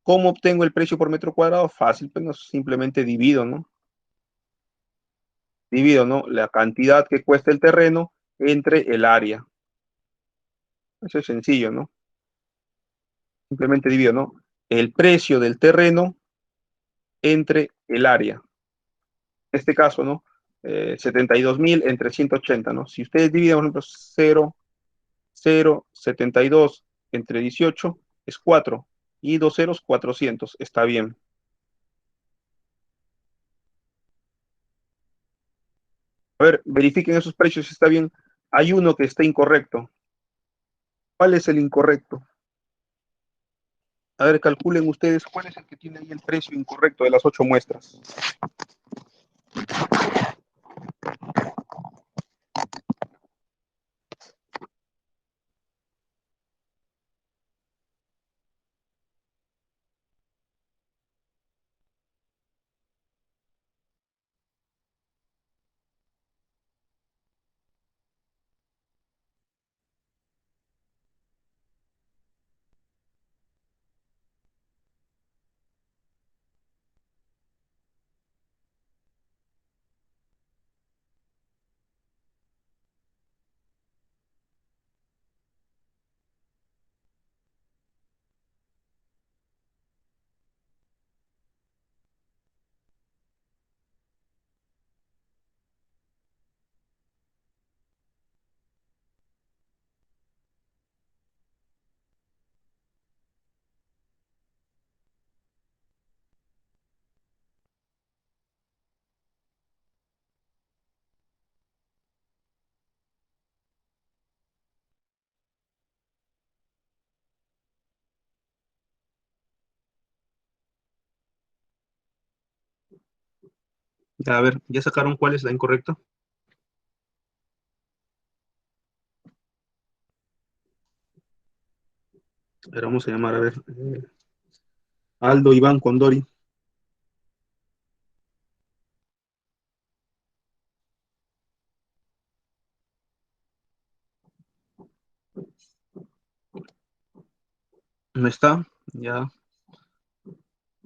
¿Cómo obtengo el precio por metro cuadrado? Fácil, pues no, simplemente divido, ¿no? Divido, ¿no? La cantidad que cuesta el terreno entre el área. Eso es sencillo, ¿no? Simplemente divido, ¿no? El precio del terreno entre el área. En este caso, ¿no? 72.000 entre 180, ¿no? Si ustedes dividen, por ejemplo, 0,072 entre 18 es 4. Y 2 ceros, 400. Está bien. A ver, verifiquen esos precios si está bien. Hay uno que está incorrecto. ¿Cuál es el incorrecto? A ver, calculen ustedes cuál es el que tiene ahí el precio incorrecto de las 8 muestras. A ver, ¿ya sacaron cuál es la incorrecta? A ver, vamos a llamar, a ver. Aldo Iván Condori. ¿No está? Ya.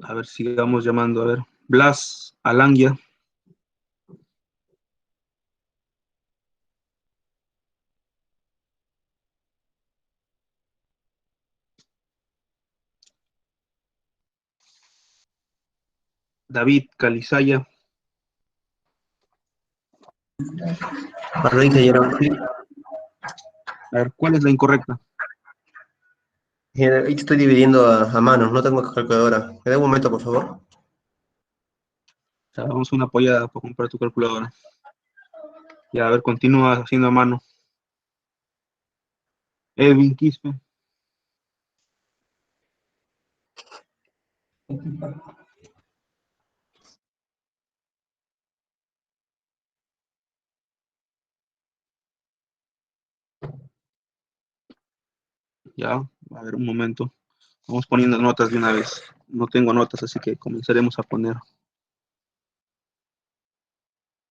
A ver, sigamos llamando. A ver. Blas Alangia. David Calizaya. Perdón, ingeniero. A ver, ¿cuál es la incorrecta? Ingeniero, ahí estoy dividiendo a mano, no tengo calculadora. ¿Me da un momento, por favor? O sea, vamos a una apoyada para comprar tu calculadora. Ya, a ver, continúa haciendo a mano. Edwin Quispe. Ya, a ver, un momento. Vamos poniendo notas de una vez. No tengo notas, así que comenzaremos a poner.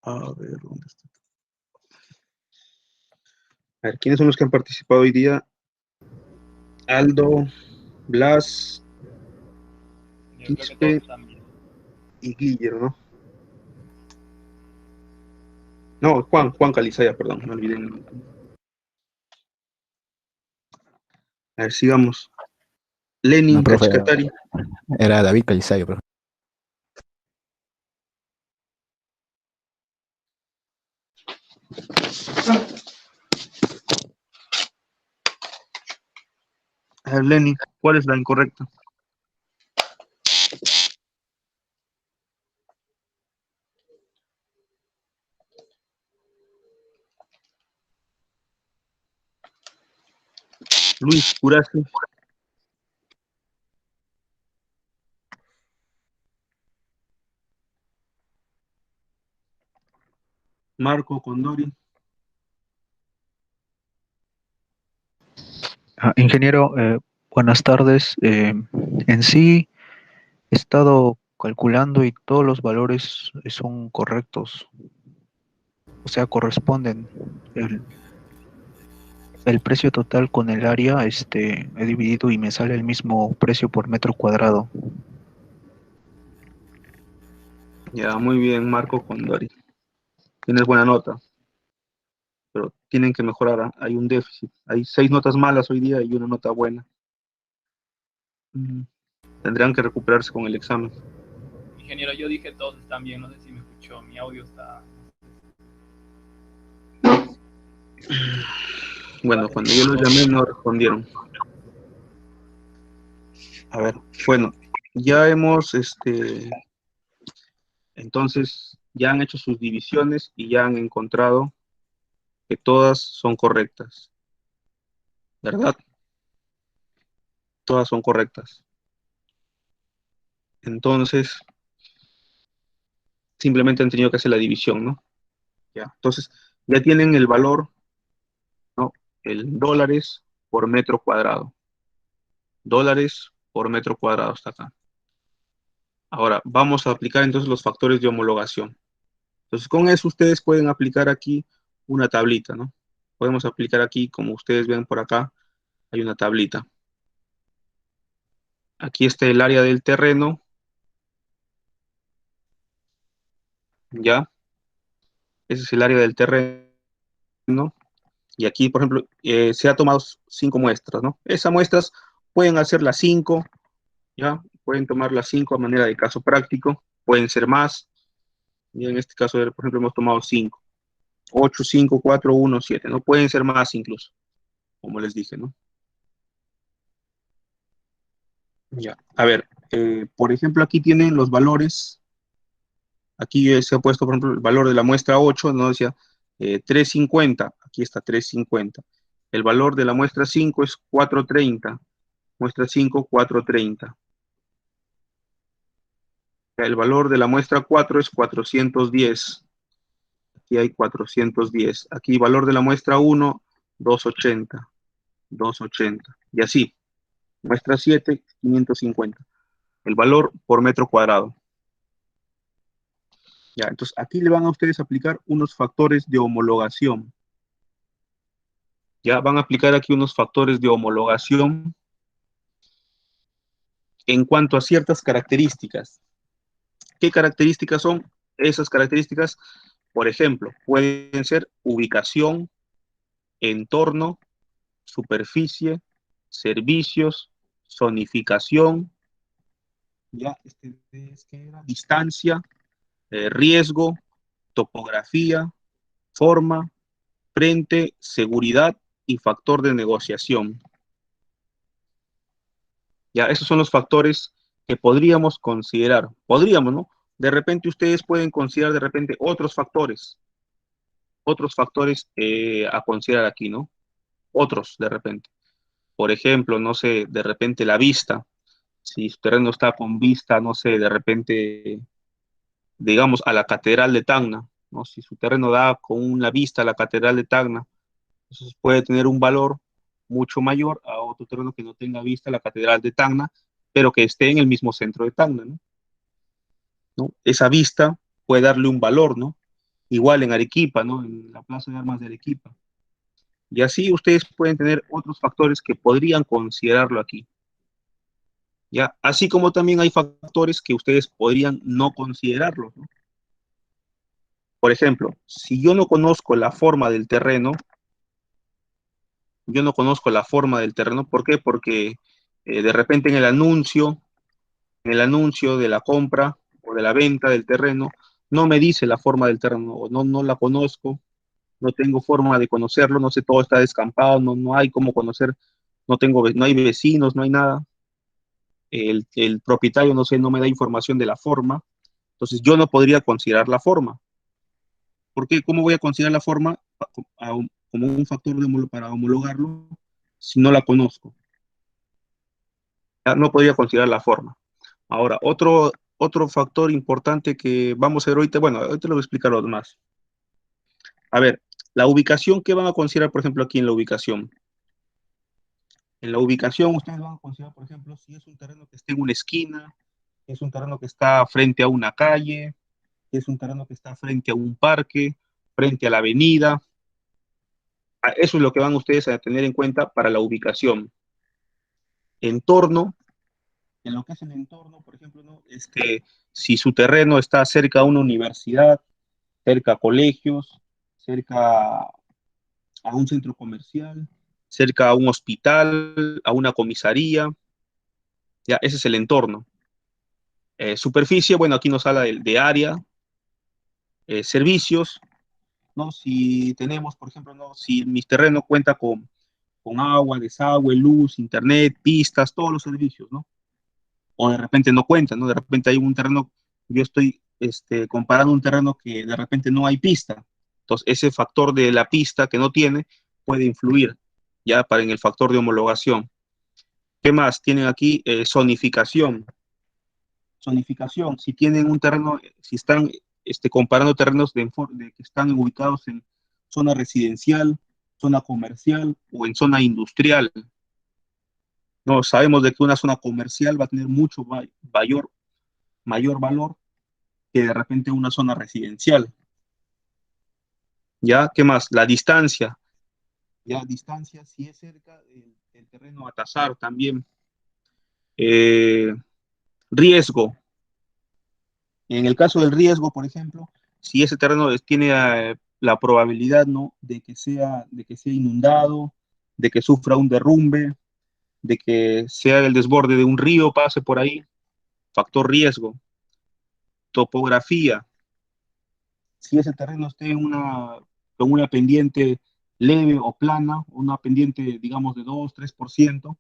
A ver, ¿dónde está? A ver, ¿quiénes son los que han participado hoy día? Aldo, Blas, Quispe y Guillermo, ¿no? No, Juan Calizaya, perdón, me olvidé. A ver, sigamos. Lenin No, profe, Cachicatari. era David Calizayo, profe. A ver, Lenin, ¿cuál es la incorrecta? Luis Curazi. Marco Condori. Ingeniero, buenas tardes. En sí, he estado calculando y todos los valores son correctos. O sea, corresponden. El precio total con el área, he dividido y me sale el mismo precio por metro cuadrado. Ya, muy bien, Marco Condori. Tienes buena nota. Pero tienen que mejorar, ¿ah? Hay un déficit. Hay 6 notas malas hoy día y una nota buena. Tendrán que recuperarse con el examen. Ingeniero, yo dije todos están bien, no sé si me escuchó, mi audio está... Bueno, cuando yo los llamé no respondieron. A ver, bueno, ya hemos, entonces, ya han hecho sus divisiones y ya han encontrado que todas son correctas. ¿Verdad? Todas son correctas. Entonces, simplemente han tenido que hacer la división, ¿no? Ya, entonces, ya tienen el valor, ¿no? El dólares por metro cuadrado. Dólares por metro cuadrado hasta acá. Ahora, vamos a aplicar entonces los factores de homologación. Entonces, con eso ustedes pueden aplicar aquí una tablita, ¿no? Podemos aplicar aquí, como ustedes ven por acá, hay una tablita. Aquí está el área del terreno. ¿Ya? Ese es el área del terreno. Y aquí, por ejemplo, se ha tomado 5 muestras, ¿no? Esas muestras pueden hacer las 5, ¿ya? Pueden tomar las 5 a manera de caso práctico. Pueden ser más. Y en este caso, por ejemplo, hemos tomado 5. 8, 5, 4, 1, 7, ¿no? Pueden ser más incluso, como les dije, ¿no? Ya, a ver, por ejemplo, aquí tienen los valores. Aquí se ha puesto, por ejemplo, el valor de la muestra 8, ¿no? Decía 350, aquí está 350. El valor de la muestra 5 es 430, muestra 5, 430. El valor de la muestra 4 es 410. Aquí hay 410. Aquí el valor de la muestra 1, 280. 280. Y así. Muestra 7, 550. El valor por metro cuadrado. Ya, entonces aquí le van a ustedes aplicar unos factores de homologación. Ya van a aplicar aquí unos factores de homologación en cuanto a ciertas características. ¿Qué características son? Esas características, por ejemplo, pueden ser ubicación, entorno, superficie, servicios, zonificación, ya, distancia, riesgo, topografía, forma, frente, seguridad y factor de negociación. Ya, esos son los factores que podríamos considerar. Podríamos, ¿no? De repente ustedes pueden considerar de repente otros factores a considerar aquí, ¿no? Otros, de repente. Por ejemplo, no sé, de repente la vista. Si su terreno está con vista, no sé, de repente, digamos, a la Catedral de Tacna, ¿no? Si su terreno da con una vista a la Catedral de Tacna, entonces puede tener un valor mucho mayor a otro terreno que no tenga vista a la Catedral de Tacna, pero que esté en el mismo centro de Tacna, ¿no? ¿No? Esa vista puede darle un valor, ¿no? Igual en Arequipa, ¿no? En la Plaza de Armas de Arequipa. Y así ustedes pueden tener otros factores que podrían considerarlo aquí. ¿Ya? Así como también hay factores que ustedes podrían no considerarlos, ¿no? Por ejemplo, si yo no conozco la forma del terreno, ¿por qué? Porque de repente en el anuncio de la compra o de la venta del terreno, no me dice la forma del terreno, o no la conozco, no tengo forma de conocerlo, no sé, todo está descampado, no hay cómo conocer, no hay vecinos, no hay nada. El propietario, no sé, no me da información de la forma, entonces yo no podría considerar la forma. ¿Por qué? ¿Cómo voy a considerar la forma como un factor para homologarlo? si no la conozco. Ya no podría considerar la forma. Ahora, otro factor importante que vamos a ver ahorita, bueno, ahorita lo voy a explicar los demás. A ver, la ubicación, ¿qué van a considerar, por ejemplo, aquí en la ubicación? En la ubicación ustedes van a considerar, por ejemplo, si es un terreno que está en una esquina, si es un terreno que está frente a una calle, si es un terreno que está frente a un parque, frente a la avenida. Eso es lo que van ustedes a tener en cuenta para la ubicación. Entorno, en lo que es el entorno, por ejemplo, ¿no? Si su terreno está cerca a una universidad, cerca a colegios, cerca a un centro comercial, cerca a un hospital, a una comisaría, ya, ese es el entorno. Superficie, bueno, aquí nos habla de área, servicios, ¿no? Si tenemos, por ejemplo, ¿no? Si mi terreno cuenta con agua, desagüe, luz, internet, pistas, todos los servicios, ¿no? O de repente no cuenta, ¿no? De repente hay un terreno, yo estoy comparando un terreno que de repente no hay pista. Entonces, ese factor de la pista que no tiene puede influir ya para en el factor de homologación. ¿Qué más? Tienen aquí zonificación. Zonificación, si tienen un terreno, si están comparando terrenos que están ubicados en zona residencial, zona comercial o en zona industrial. No, sabemos de que una zona comercial va a tener mucho mayor valor que de repente una zona residencial. ¿Ya? ¿Qué más? La distancia. Ya, distancia, si es cerca el terreno a tasar también. Riesgo. En el caso del riesgo, por ejemplo, si ese terreno tiene la probabilidad, ¿no? de que sea inundado, de que sufra un derrumbe, de que sea el desborde de un río, pase por ahí, factor riesgo. Topografía, si ese terreno esté con una pendiente leve o plana, una pendiente, digamos, de 2-3%,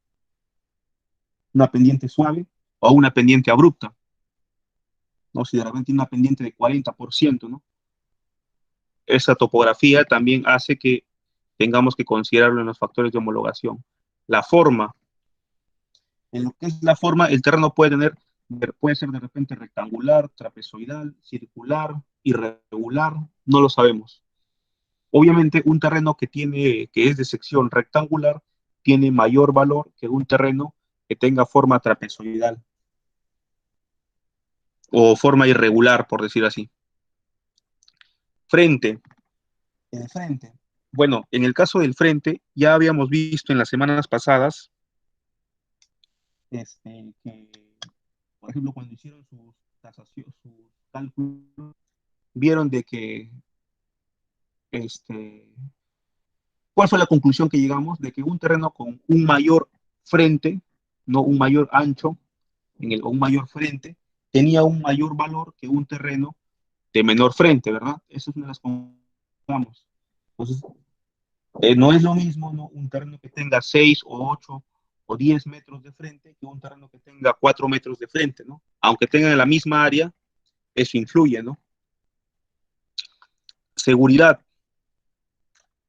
una pendiente suave o una pendiente abrupta, ¿no? Si de repente una pendiente de 40%, ¿no? Esa topografía también hace que tengamos que considerarlo en los factores de homologación. La forma, en lo que es la forma, el terreno puede ser de repente rectangular, trapezoidal, circular, irregular, no lo sabemos. Obviamente, un terreno que es de sección rectangular tiene mayor valor que un terreno que tenga forma trapezoidal o forma irregular, por decir así. Frente. El frente. Bueno, en el caso del frente, ya habíamos visto en las semanas pasadas que, por ejemplo, cuando hicieron sus cálculos, vieron de que ¿cuál fue la conclusión que llegamos? De que un terreno con un mayor frente, no un mayor ancho, o un mayor frente, tenía un mayor valor que un terreno de menor frente, ¿verdad? Esa es una de las conclusiones. Entonces, no es lo mismo, ¿no? Un terreno que tenga 6 o 8 o 10 metros de frente que un terreno que tenga 4 metros de frente, ¿no? Aunque tengan la misma área, eso influye, ¿no? Seguridad.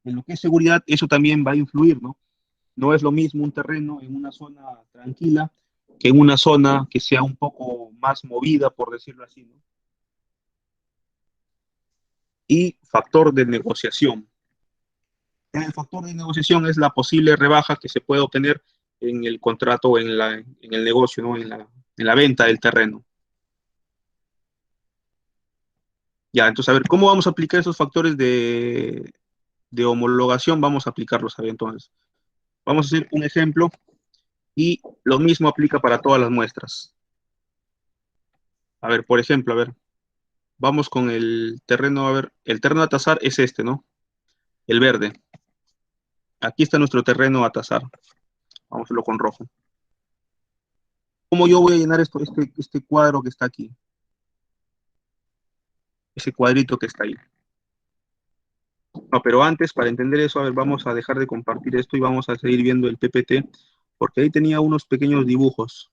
En lo que es seguridad, eso también va a influir, ¿no? No es lo mismo un terreno en una zona tranquila que en una zona que sea un poco más movida, por decirlo así, ¿no? Y factor de negociación. El factor de negociación es la posible rebaja que se puede obtener en el contrato, en el negocio, ¿no? En la venta del terreno. Ya, entonces, a ver, ¿cómo vamos a aplicar esos factores de homologación? Vamos a aplicarlos, a ver, entonces. Vamos a hacer un ejemplo y lo mismo aplica para todas las muestras. A ver, por ejemplo, a ver, vamos con el terreno, a ver, el terreno a tasar es este, ¿no? El verde. Aquí está nuestro terreno a tasar. Vamos a hacerlo con rojo. ¿Cómo yo voy a llenar este cuadro que está aquí? Ese cuadrito que está ahí. No, pero antes, para entender eso, a ver, vamos a dejar de compartir esto y vamos a seguir viendo el PPT, porque ahí tenía unos pequeños dibujos.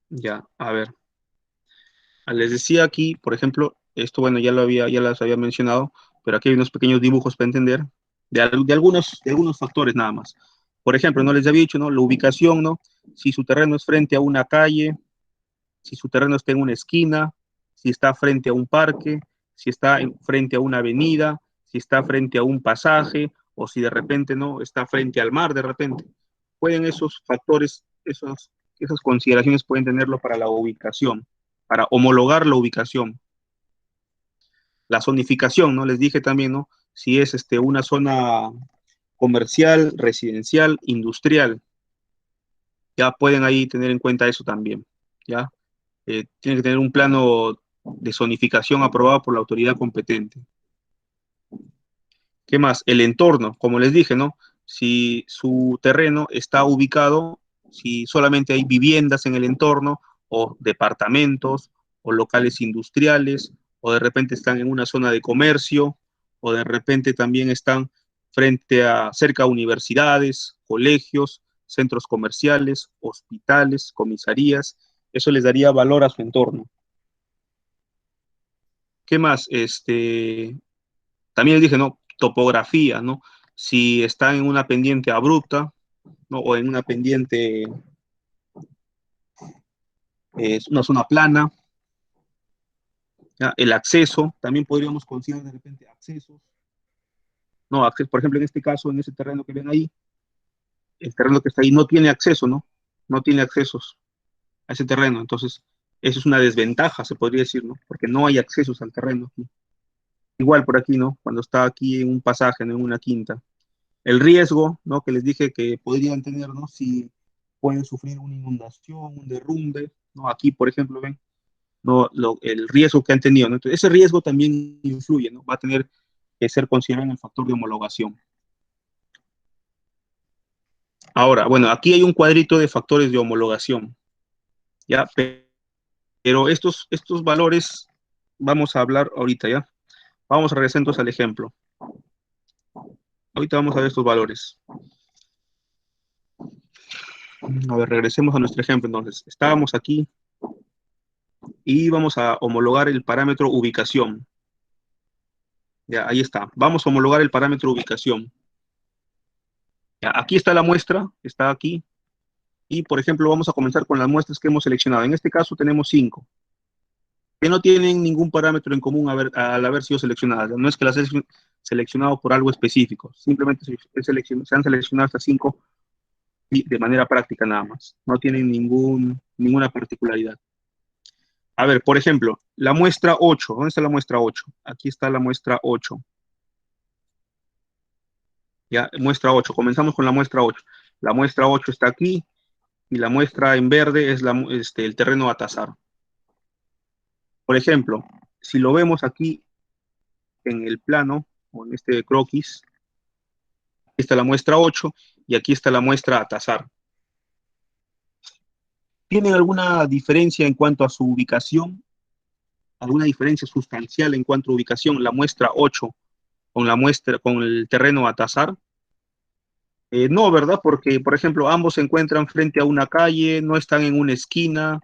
Ya, a ver. Les decía aquí, por ejemplo, Esto, bueno, ya las había mencionado, pero aquí hay unos pequeños dibujos para entender de algunos factores nada más. Por ejemplo, no les había dicho, ¿no? La ubicación, ¿no? Si su terreno es frente a una calle, si su terreno está en una esquina, si está frente a un parque, si está frente a una avenida, si está frente a un pasaje, o si de repente no está frente al mar, de repente. Pueden esos factores, esas consideraciones pueden tenerlo para la ubicación, para homologar la ubicación. La zonificación, ¿no? Les dije también, ¿no? Si es una zona comercial, residencial, industrial, ya pueden ahí tener en cuenta eso también, ¿ya? Tienen que tener un plano de zonificación aprobado por la autoridad competente. ¿Qué más? El entorno, como les dije, ¿no? Si su terreno está ubicado, si solamente hay viviendas en el entorno, o departamentos, o locales industriales, o de repente están en una zona de comercio, o de repente también están cerca a universidades, colegios, centros comerciales, hospitales, comisarías, eso les daría valor a su entorno. ¿Qué más? También les dije, ¿no? Topografía, ¿no? Si están en una pendiente abrupta, ¿no? O en una pendiente, es una zona plana, ¿ya? El acceso, también podríamos considerar de repente accesos, no, por ejemplo, en este caso, en ese terreno que ven ahí, el terreno que está ahí no tiene acceso, ¿no? No tiene accesos a ese terreno, entonces, eso es una desventaja, se podría decir, ¿no? Porque no hay accesos al terreno aquí. Igual por aquí, ¿no? Cuando está aquí en un pasaje, ¿no? En una quinta. El riesgo, ¿no? Que les dije que podrían tener, ¿no? Si pueden sufrir una inundación, un derrumbe, ¿no? Aquí, por ejemplo, ven, ¿no? El riesgo que han tenido, ¿no? Entonces, ese riesgo también influye, ¿no? Va a tener que ser considerado en el factor de homologación. Ahora, bueno, aquí hay un cuadrito de factores de homologación, ¿ya? Pero estos valores vamos a hablar ahorita, ¿ya? Vamos a regresar entonces al ejemplo. Ahorita vamos a ver estos valores. A ver, regresemos a nuestro ejemplo entonces. Estábamos aquí y vamos a homologar el parámetro ubicación. Ya, ahí está. Vamos a homologar el parámetro ubicación. Ya, aquí está la muestra, está aquí. Y, por ejemplo, vamos a comenzar con las muestras que hemos seleccionado. En este caso tenemos 5, que no tienen ningún parámetro en común al haber sido seleccionadas. No es que las he seleccionado por algo específico. Simplemente se han seleccionado estas 5 de manera práctica nada más. No tienen ninguna particularidad. A ver, por ejemplo, la muestra 8. ¿Dónde está la muestra 8? Aquí está la muestra 8. Ya, muestra 8. Comenzamos con la muestra 8. La muestra 8 está aquí y la muestra en verde es el terreno a tasar. Por ejemplo, si lo vemos aquí en el plano, o en este croquis, aquí está la muestra 8 y aquí está la muestra a tasar. ¿Tienen alguna diferencia en cuanto a su ubicación? ¿Alguna diferencia sustancial en cuanto a ubicación? La muestra 8 con el terreno a tasar. No, ¿verdad? Porque, por ejemplo, ambos se encuentran frente a una calle, no están en una esquina,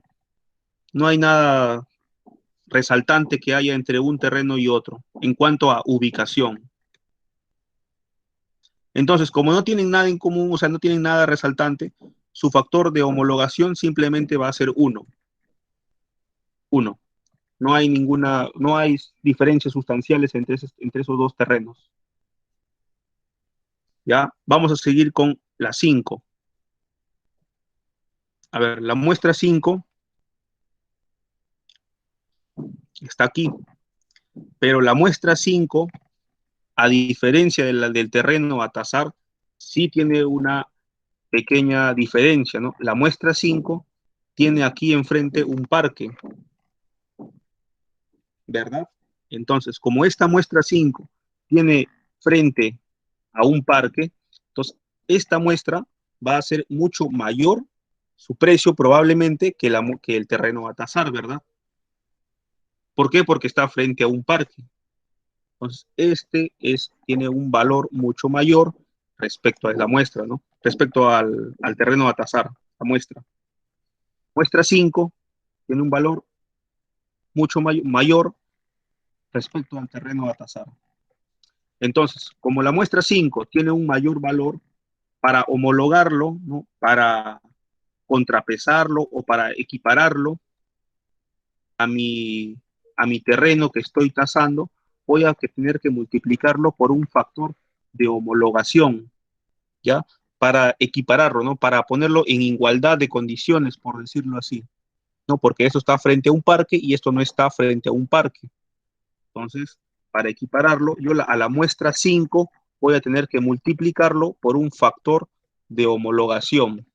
no hay nada resaltante que haya entre un terreno y otro en cuanto a ubicación. Entonces, como no tienen nada en común, o sea, no tienen nada resaltante, su factor de homologación simplemente va a ser 1. 1. No hay diferencias sustanciales entre esos dos terrenos. Ya, vamos a seguir con la 5. A ver, la muestra 5 está aquí, pero la muestra 5, a diferencia del terreno a tasar, sí tiene una pequeña diferencia, ¿no? La muestra 5 tiene aquí enfrente un parque, ¿verdad? Entonces, como esta muestra 5 tiene frente a un parque, entonces esta muestra va a ser mucho mayor su precio probablemente que el terreno a tasar, ¿verdad? ¿Por qué? Porque está frente a un parque. Entonces, tiene un valor mucho mayor respecto a la muestra, ¿no? Respecto al terreno a tasar, la muestra. Muestra 5 tiene un valor mucho mayor respecto al terreno a tasar. Entonces, como la muestra 5 tiene un mayor valor, para homologarlo, ¿no? Para contrapesarlo o para equipararlo a mi terreno que estoy tasando, voy a tener que multiplicarlo por un factor de homologación, ¿ya? Para equipararlo, ¿no? Para ponerlo en igualdad de condiciones, por decirlo así, ¿no? Porque esto está frente a un parque y esto no está frente a un parque. Entonces, para equipararlo, yo a la muestra 5 voy a tener que multiplicarlo por un factor de homologación.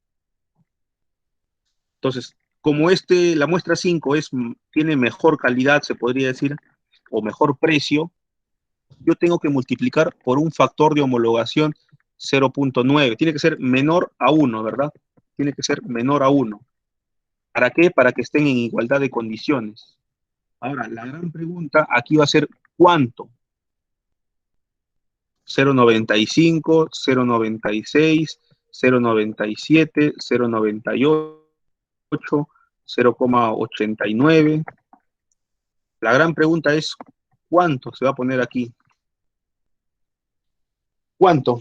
Entonces, como la muestra 5 tiene mejor calidad, se podría decir, o mejor precio, yo tengo que multiplicar por un factor de homologación 0.9. Tiene que ser menor a 1, ¿verdad? Tiene que ser menor a 1. ¿Para qué? Para que estén en igualdad de condiciones. Ahora, la gran pregunta aquí va a ser ¿cuánto? 0.95, 0.96, 0.97, 0.98, 0.89. La gran pregunta es ¿cuánto se va a poner aquí? ¿Cuánto?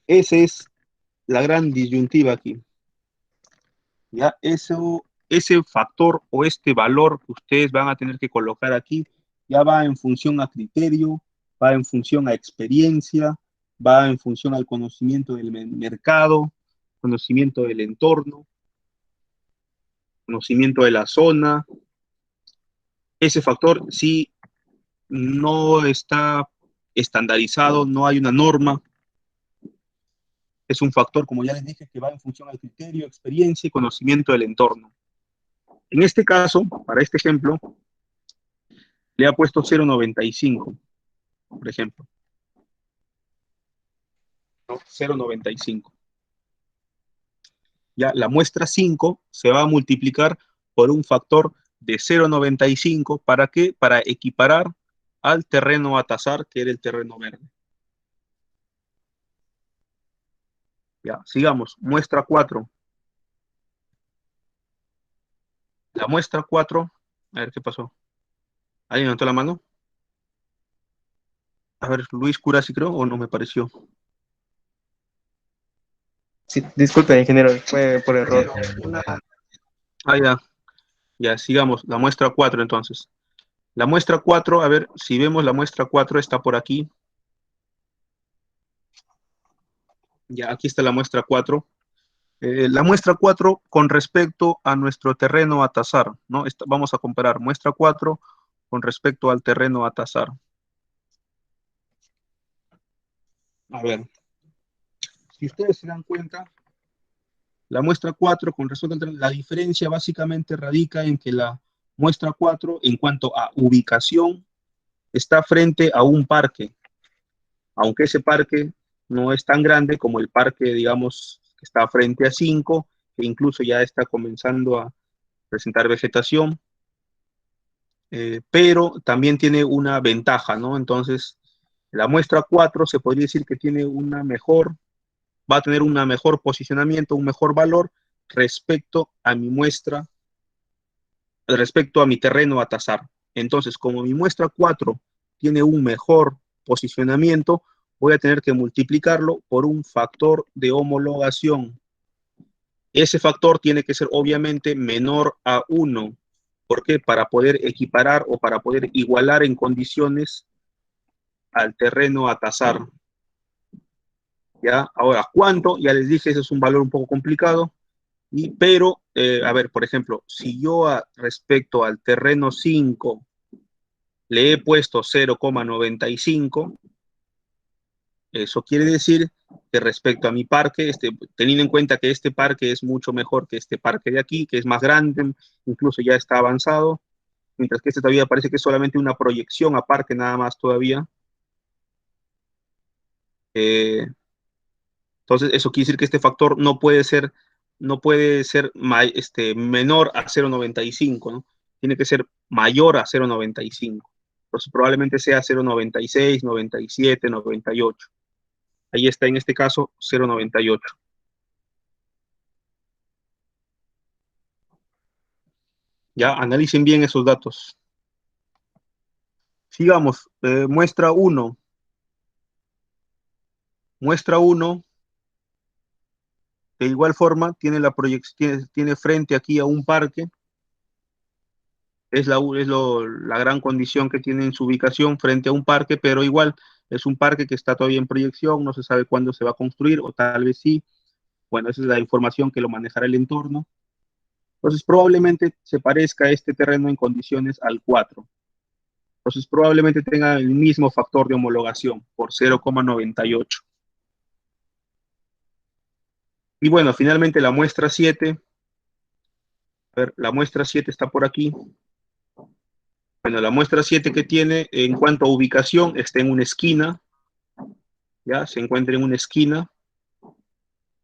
Esa es la gran disyuntiva aquí. ¿Ya? Ese factor o este valor que ustedes van a tener que colocar aquí ya va en función a criterio, va en función a experiencia, va en función al conocimiento del mercado, conocimiento del entorno, conocimiento de la zona. Ese factor sí no está estandarizado, no hay una norma. Es un factor, como ya les dije, que va en función al criterio, experiencia y conocimiento del entorno. En este caso, para este ejemplo, le ha puesto 0.95, por ejemplo. ¿No? 0.95. Ya la muestra 5 se va a multiplicar por un factor de 0.95. ¿Para qué? Para equiparar al terreno a tasar, que era el terreno verde. Ya, sigamos. Muestra 4. La muestra 4, a ver qué pasó. ¿Alguien levantó la mano? A ver, Luis Curasi creo, o no me pareció. Sí, disculpe, ingeniero, fue por error. Ya, sigamos. La muestra 4 entonces. La muestra 4, a ver, si vemos la muestra 4 está por aquí. Ya, aquí está la muestra 4. La muestra 4 con respecto a nuestro terreno a tasar, ¿no? Vamos a comparar muestra 4 con respecto al terreno a tasar. A ver, si ustedes se dan cuenta, la muestra 4 con respecto al terreno, la diferencia básicamente radica en que la muestra 4, en cuanto a ubicación, está frente a un parque, aunque ese parque no es tan grande como el parque, digamos, que está frente a 5, que incluso ya está comenzando a presentar vegetación, pero también tiene una ventaja, ¿no? Entonces, la muestra 4 se podría decir que tiene va a tener un mejor posicionamiento, un mejor valor respecto a mi muestra, respecto a mi terreno a tasar. Entonces, como mi muestra 4 tiene un mejor posicionamiento, voy a tener que multiplicarlo por un factor de homologación. Ese factor tiene que ser obviamente menor a 1. ¿Por qué? Para poder equiparar o para poder igualar en condiciones al terreno a tasar. ¿Ya? Ahora, ¿cuánto? Ya les dije, ese es un valor un poco complicado. Pero, a ver, por ejemplo, si yo respecto al terreno 5 le he puesto 0,95, eso quiere decir que respecto a mi parque, teniendo en cuenta que este parque es mucho mejor que este parque de aquí, que es más grande, incluso ya está avanzado, mientras que este todavía parece que es solamente una proyección a parque nada más todavía. Entonces, eso quiere decir que este factor no puede ser menor a 0.95, ¿no? Tiene que ser mayor a 0.95. Entonces, probablemente sea 0.96, 97, 98. Ahí está, en este caso, 0.98. Ya, analicen bien esos datos. Sigamos, muestra 1. Muestra 1, de igual forma, tiene la proyección, tiene frente aquí a un parque. Es la gran condición que tiene en su ubicación frente a un parque, pero igual es un parque que está todavía en proyección, no se sabe cuándo se va a construir, o tal vez sí. Bueno, esa es la información que lo manejará el entorno. Entonces, probablemente se parezca a este terreno en condiciones al 4. Entonces, probablemente tenga el mismo factor de homologación, por 0,98. Y bueno, finalmente la muestra 7. A ver, la muestra 7 está por aquí. Bueno, la muestra 7 que tiene en cuanto a ubicación está en una esquina. Ya, se encuentra en una esquina.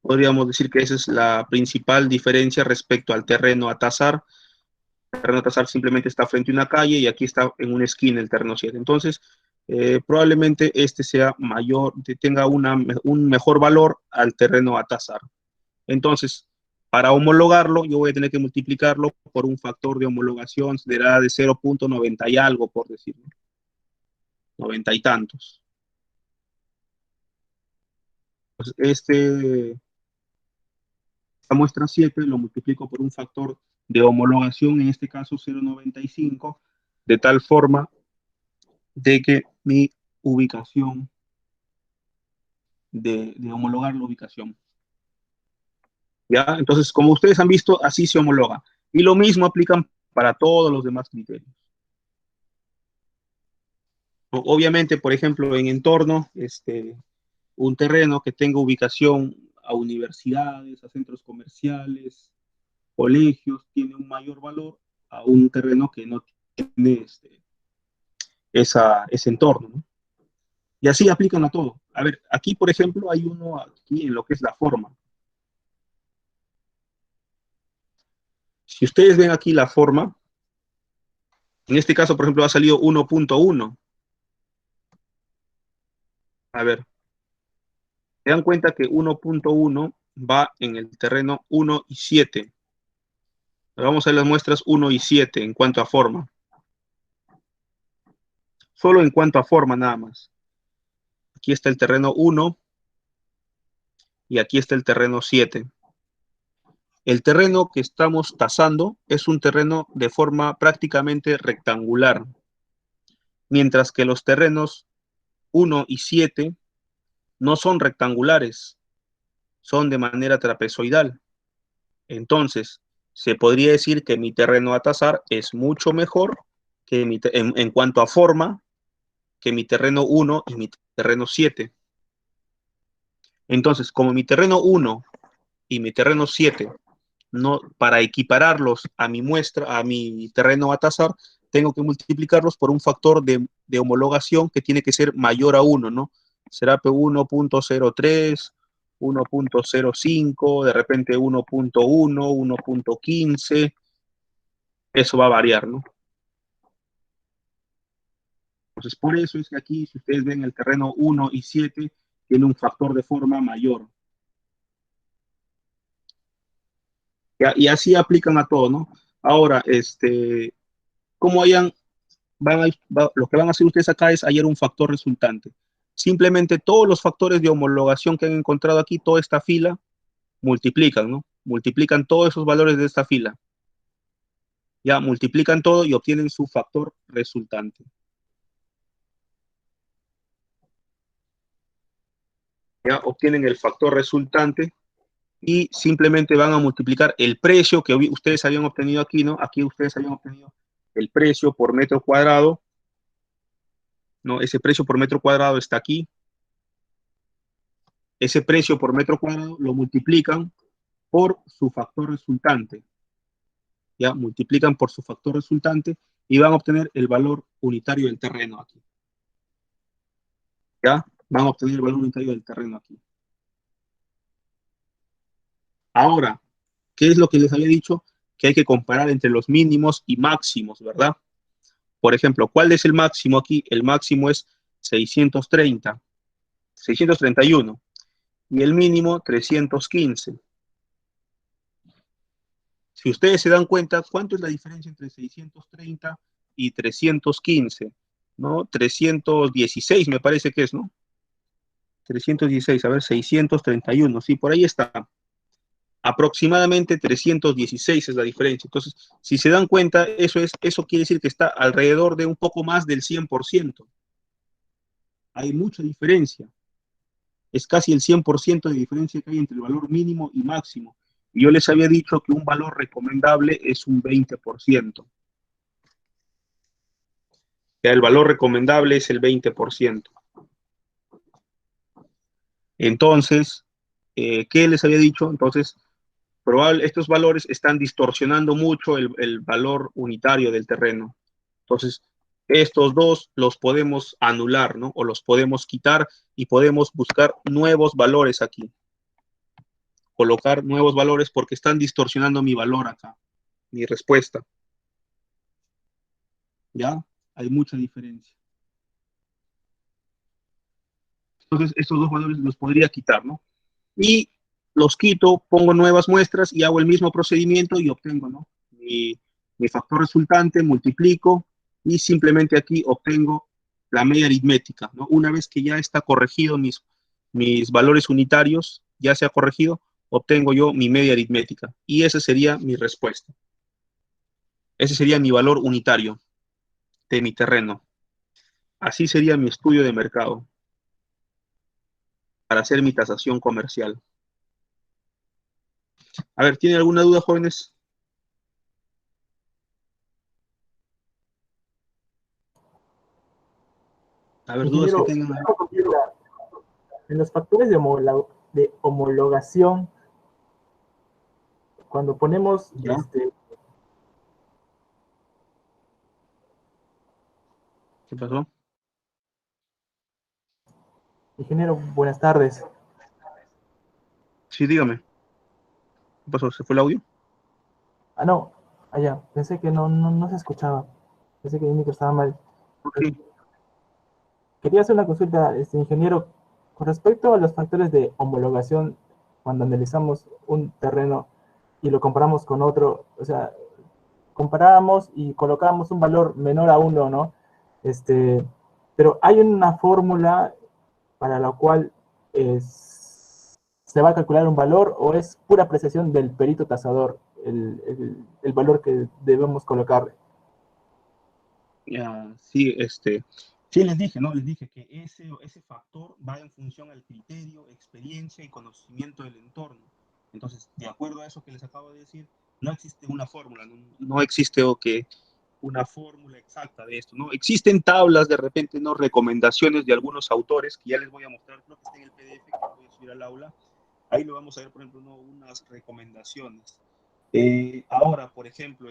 Podríamos decir que esa es la principal diferencia respecto al terreno a tasar. El terreno a tasar simplemente está frente a una calle y aquí está en una esquina el terreno 7. Entonces, probablemente este sea mayor, tenga un mejor valor al terreno a tasar. Entonces, para homologarlo, yo voy a tener que multiplicarlo por un factor de homologación de 0.90 y algo, por decirlo. 90 y tantos. Entonces, esta muestra 7 lo multiplico por un factor de homologación, en este caso 0.95, de tal forma de que mi ubicación, de homologar la ubicación. ¿Ya? Entonces, como ustedes han visto, así se homologa. Y lo mismo aplican para todos los demás criterios. Obviamente, por ejemplo, en entorno, un terreno que tenga ubicación a universidades, a centros comerciales, colegios, tiene un mayor valor a un terreno que no tiene ese entorno, ¿no? Y así aplican a todo. A ver, aquí, por ejemplo, hay uno aquí en lo que es la forma. Si ustedes ven aquí la forma, en este caso, por ejemplo, ha salido 1.1. A ver, se dan cuenta que 1.1 va en el terreno 1 y 7. Vamos a ver las muestras 1 y 7 en cuanto a forma. Solo en cuanto a forma nada más. Aquí está el terreno 1 y aquí está el terreno 7. El terreno que estamos tasando es un terreno de forma prácticamente rectangular, mientras que los terrenos 1 y 7 no son rectangulares, son de manera trapezoidal. Entonces, se podría decir que mi terreno a tasar es mucho mejor que en cuanto a forma que mi terreno 1 y mi terreno 7. Entonces, como mi terreno 1 y mi terreno 7, no, para equipararlos a mi muestra, a mi terreno a tasar, tengo que multiplicarlos por un factor de homologación que tiene que ser mayor a 1, ¿no? Será 1.03, 1.05, de repente 1.1, 1.15, eso va a variar, ¿no? Entonces, por eso es que aquí, si ustedes ven el terreno 1 y 7, tiene un factor de forma mayor. Y así aplican a todo, ¿no? Ahora, ¿cómo lo que van a hacer ustedes acá es hallar un factor resultante? Simplemente todos los factores de homologación que han encontrado aquí, toda esta fila, multiplican, ¿no? Multiplican todos esos valores de esta fila. Ya, multiplican todo y obtienen su factor resultante. Ya, obtienen el factor resultante y simplemente van a multiplicar el precio que ustedes habían obtenido aquí, ¿no? Aquí ustedes habían obtenido el precio por metro cuadrado, ¿no? Ese precio por metro cuadrado está aquí. Ese precio por metro cuadrado lo multiplican por su factor resultante. Ya, multiplican por su factor resultante y van a obtener el valor unitario del terreno aquí. Ya, van a obtener el valor unitario del terreno aquí. Ahora, ¿qué es lo que les había dicho? Que hay que comparar entre los mínimos y máximos, ¿verdad? Por ejemplo, ¿cuál es el máximo aquí? El máximo es 631. Y el mínimo 315. Si ustedes se dan cuenta, ¿cuánto es la diferencia entre 630 y 315? ¿no? 316 me parece que es, ¿no? 316, a ver, 631, sí, por ahí está. Aproximadamente 316 es la diferencia. Entonces, si se dan cuenta, eso quiere decir que está alrededor de un poco más del 100%. Hay mucha diferencia. Es casi el 100% de diferencia que hay entre el valor mínimo y máximo. Y yo les había dicho que un valor recomendable es un 20%. Ya el valor recomendable es el 20%. Entonces, ¿qué les había dicho? Entonces, estos valores están distorsionando mucho el valor unitario del terreno. Entonces, estos dos los podemos anular, ¿no? O los podemos quitar y podemos buscar nuevos valores aquí. Colocar nuevos valores porque están distorsionando mi valor acá, mi respuesta. ¿Ya? Hay mucha diferencia. Entonces, estos dos valores los podría quitar, ¿no? Y los quito, pongo nuevas muestras y hago el mismo procedimiento y obtengo, ¿no? Mi factor resultante, multiplico y simplemente aquí obtengo la media aritmética, ¿no? Una vez que ya está corregido mis valores unitarios, ya se ha corregido, obtengo yo mi media aritmética. Y esa sería mi respuesta. Ese sería mi valor unitario de mi terreno. Así sería mi estudio de mercado para hacer mi tasación comercial. A ver, ¿tienen alguna duda, jóvenes? A ver, dudas que tengan. En los factores de homologación, cuando ponemos ¿Qué pasó? Ingeniero, buenas tardes. Sí, dígame. ¿Qué pasó? ¿Se fue el audio? Ah, no, allá. Pensé que no se escuchaba. Pensé que mi micro estaba mal. Okay. Quería hacer una consulta, ingeniero, con respecto a los factores de homologación, cuando analizamos un terreno y lo comparamos con otro, o sea, comparamos y colocamos un valor menor a 1, ¿no? Pero hay una fórmula para la cual se va a calcular un valor, o es pura apreciación del perito tasador el valor que debemos colocarle. Sí, sí les dije, ¿no? Les dije que ese factor va en función al criterio, experiencia y conocimiento del entorno. Entonces, de acuerdo a eso que les acabo de decir, no existe una fórmula, no existe una fórmula exacta de esto, ¿no? Existen tablas, de repente, ¿no? Recomendaciones de algunos autores, que ya les voy a mostrar, creo que está en el PDF, que voy a subir al aula. Ahí lo vamos a ver, por ejemplo, ¿no? Unas recomendaciones. Ahora, por ejemplo,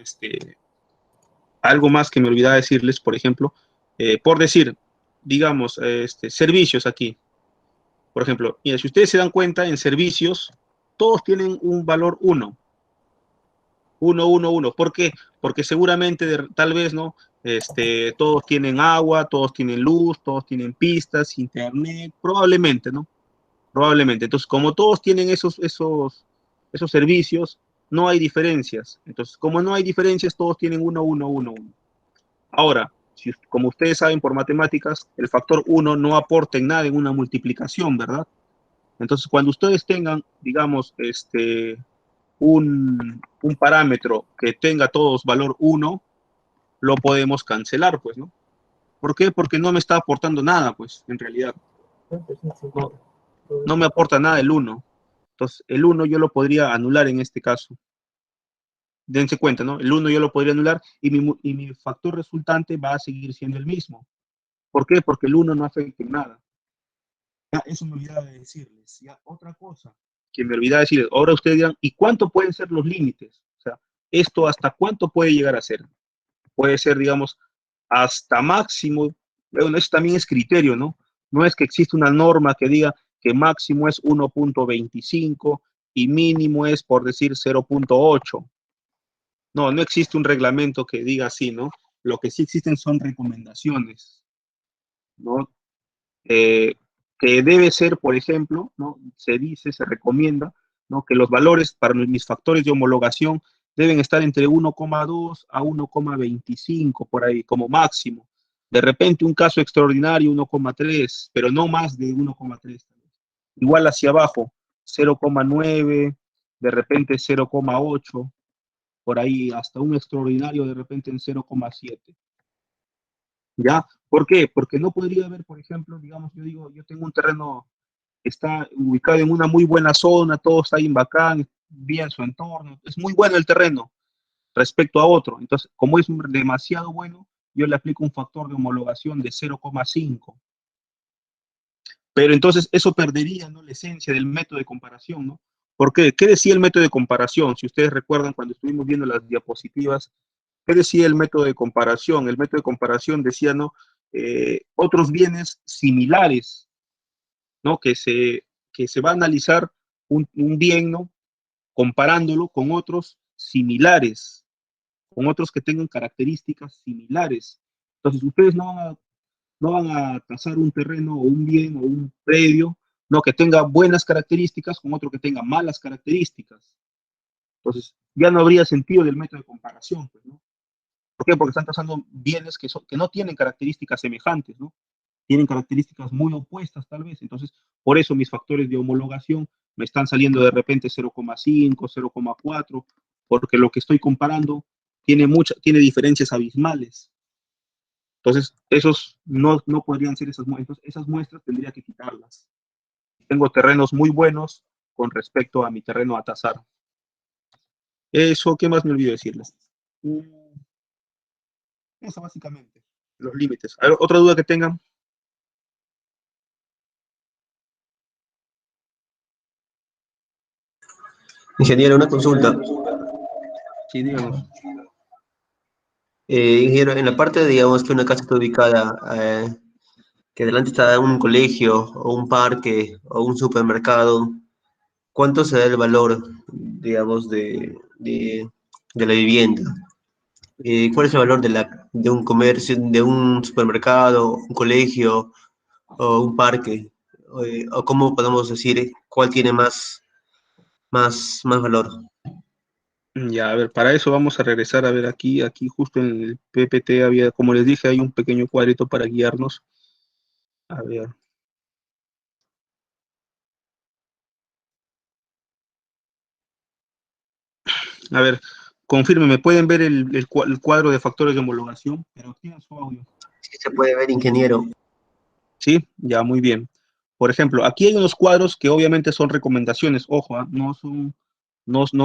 algo más que me olvidaba decirles, por ejemplo, por decir, digamos, servicios aquí. Por ejemplo, mira, si ustedes se dan cuenta, en servicios, todos tienen un valor 1. 1, 1, 1. ¿Por qué? Porque seguramente, tal vez, ¿no? Todos tienen agua, todos tienen luz, todos tienen pistas, internet, probablemente, ¿no? Probablemente. Entonces, como todos tienen esos servicios, no hay diferencias. Entonces, como no hay diferencias, todos tienen 1, 1, 1, 1. Ahora, como ustedes saben por matemáticas, el factor 1 no aporta en nada en una multiplicación, ¿verdad? Entonces, cuando ustedes tengan, digamos, un parámetro que tenga todos valor 1, lo podemos cancelar, pues, ¿no? ¿Por qué? Porque no me está aportando nada, pues, en realidad. No me aporta nada el 1. Entonces, el 1 yo lo podría anular en este caso. Dense cuenta, ¿no? El 1 yo lo podría anular y mi factor resultante va a seguir siendo el mismo. ¿Por qué? Porque el 1 no afecta en nada. Ya, eso me olvidaba de decirles. Ya, otra cosa que me olvidaba decirles. Ahora ustedes dirán, ¿y cuánto pueden ser los límites? O sea, ¿esto hasta cuánto puede llegar a ser? Puede ser, digamos, hasta máximo. Bueno, eso también es criterio, ¿no? No es que existe una norma que diga que máximo es 1.25 y mínimo es, por decir, 0.8. No, no existe un reglamento que diga así, ¿no? Lo que sí existen son recomendaciones, ¿no? Que debe ser, por ejemplo, ¿no? Se recomienda, ¿no? Que los valores para mis factores de homologación deben estar entre 1,2 a 1,25 por ahí, como máximo. De repente un caso extraordinario 1,3, pero no más de 1,3. Igual hacia abajo, 0,9, de repente 0,8, por ahí hasta un extraordinario de repente en 0,7. ¿Ya? ¿Por qué? Porque no podría haber, por ejemplo, digamos, yo digo, yo tengo un terreno, está ubicado en una muy buena zona, todo está bien bacán, bien su entorno, es muy bueno el terreno respecto a otro. Entonces, como es demasiado bueno, yo le aplico un factor de homologación de 0,5. Pero entonces eso perdería, ¿no?, la esencia del método de comparación, ¿no? ¿Por qué? ¿Qué decía el método de comparación? Si ustedes recuerdan cuando estuvimos viendo las diapositivas, ¿qué decía el método de comparación? El método de comparación decía, ¿no?, otros bienes similares, ¿no? Que se va a analizar un bien, ¿no?, comparándolo con otros similares, con otros que tengan características similares. Entonces, ustedes no van a tasar un terreno o un bien o un predio, no, que tenga buenas características con otro que tenga malas características. Entonces, ya no habría sentido del método de comparación, pues, ¿no? ¿Por qué? Porque están tasando bienes que no tienen características semejantes, ¿no? Tienen características muy opuestas, tal vez. Entonces, por eso mis factores de homologación me están saliendo de repente 0,5, 0,4, porque lo que estoy comparando tiene diferencias abismales. Entonces, esos no podrían ser esas muestras. Esas muestras tendría que quitarlas. Tengo terrenos muy buenos con respecto a mi terreno a tasar. Eso, ¿qué más me olvido decirles? Eso básicamente, los límites. A ver, ¿otra duda que tengan? Ingeniero, una consulta. Sí, díganos. Ingeniero, en la parte, digamos, que una casa está ubicada, que delante está un colegio, o un parque, o un supermercado, ¿cuánto se da el valor, digamos, de la vivienda? ¿Cuál es el valor de un comercio, de un supermercado, un colegio, o un parque? ¿O cómo podemos decir cuál tiene más valor? Ya, a ver, para eso vamos a regresar a ver aquí justo en el PPT había, como les dije, hay un pequeño cuadrito para guiarnos. A ver. A ver, confírmeme, ¿pueden ver el cuadro de factores de homologación? Pero activen su audio. Sí, se puede ver, ingeniero. Sí, ya, muy bien. Por ejemplo, aquí hay unos cuadros que obviamente son recomendaciones, ojo, no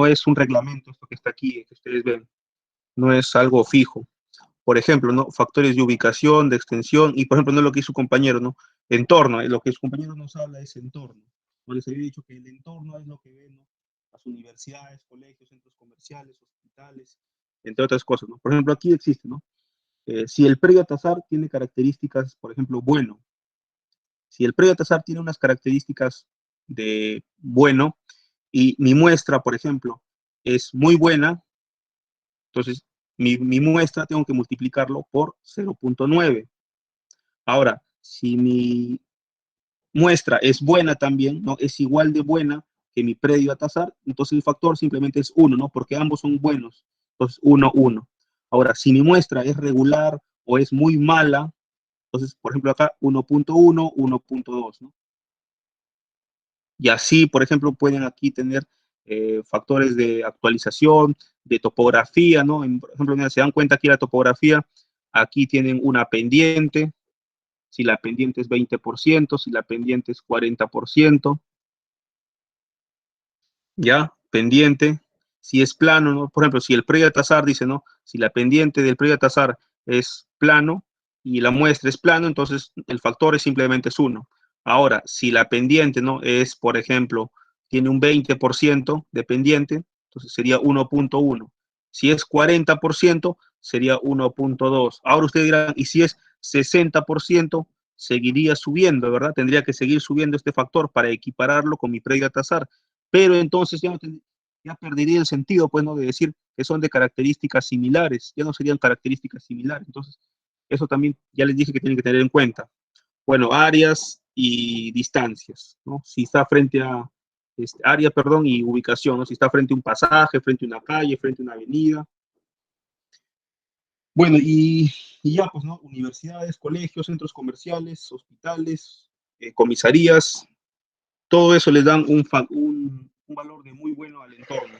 es un reglamento esto que está aquí, que ustedes ven, no es algo fijo. Por ejemplo, ¿no?, factores de ubicación, de extensión, y por ejemplo, no es lo que hizo su compañero, ¿no? Entorno, lo que su compañero nos habla es entorno. No les había dicho que el entorno es lo que ven, ¿no?, las universidades, colegios, centros comerciales, hospitales, entre otras cosas, ¿no? Por ejemplo, aquí existe, ¿no? Si el predio a tasar tiene características, por ejemplo, bueno, si el predio a tasar tiene unas características de bueno y mi muestra, por ejemplo, es muy buena, entonces mi muestra tengo que multiplicarlo por 0,9. Ahora, si mi muestra es buena también, ¿no?, es igual de buena que mi predio a tasar, entonces el factor simplemente es 1, ¿no?, porque ambos son buenos. Entonces, 1, 1. Ahora, si mi muestra es regular o es muy mala, entonces, por ejemplo, acá 1,1, 1,2, ¿no? Y así, por ejemplo, pueden aquí tener factores de actualización, de topografía, ¿no? Por ejemplo, mira, se dan cuenta aquí la topografía, aquí tienen una pendiente, si la pendiente es 20%, si la pendiente es 40%, ¿ya? Pendiente, si es plano, ¿no? Por ejemplo, si el predio a tasar dice, ¿no?, si la pendiente del predio a tasar es plano y la muestra es plano, entonces el factor es simplemente 1. Ahora, si la pendiente, ¿no?, es, por ejemplo, tiene un 20% de pendiente, entonces sería 1,1. Si es 40%, sería 1,2. Ahora ustedes dirán, ¿y si es 60%? Seguiría subiendo, ¿verdad? Tendría que seguir subiendo este factor para equipararlo con mi predio a tasar, pero entonces ya perdería el sentido, pues, ¿no?, de decir que son de características similares, ya no serían características similares. Entonces, eso también ya les dije que tienen que tener en cuenta. Bueno, áreas y distancias, ¿no? Si está frente a, área, perdón, y ubicación, ¿no? Si está frente a un pasaje, frente a una calle, frente a una avenida. Bueno, y ya, pues, ¿no? Universidades, colegios, centros comerciales, hospitales, comisarías, todo eso les dan un valor de muy bueno al entorno.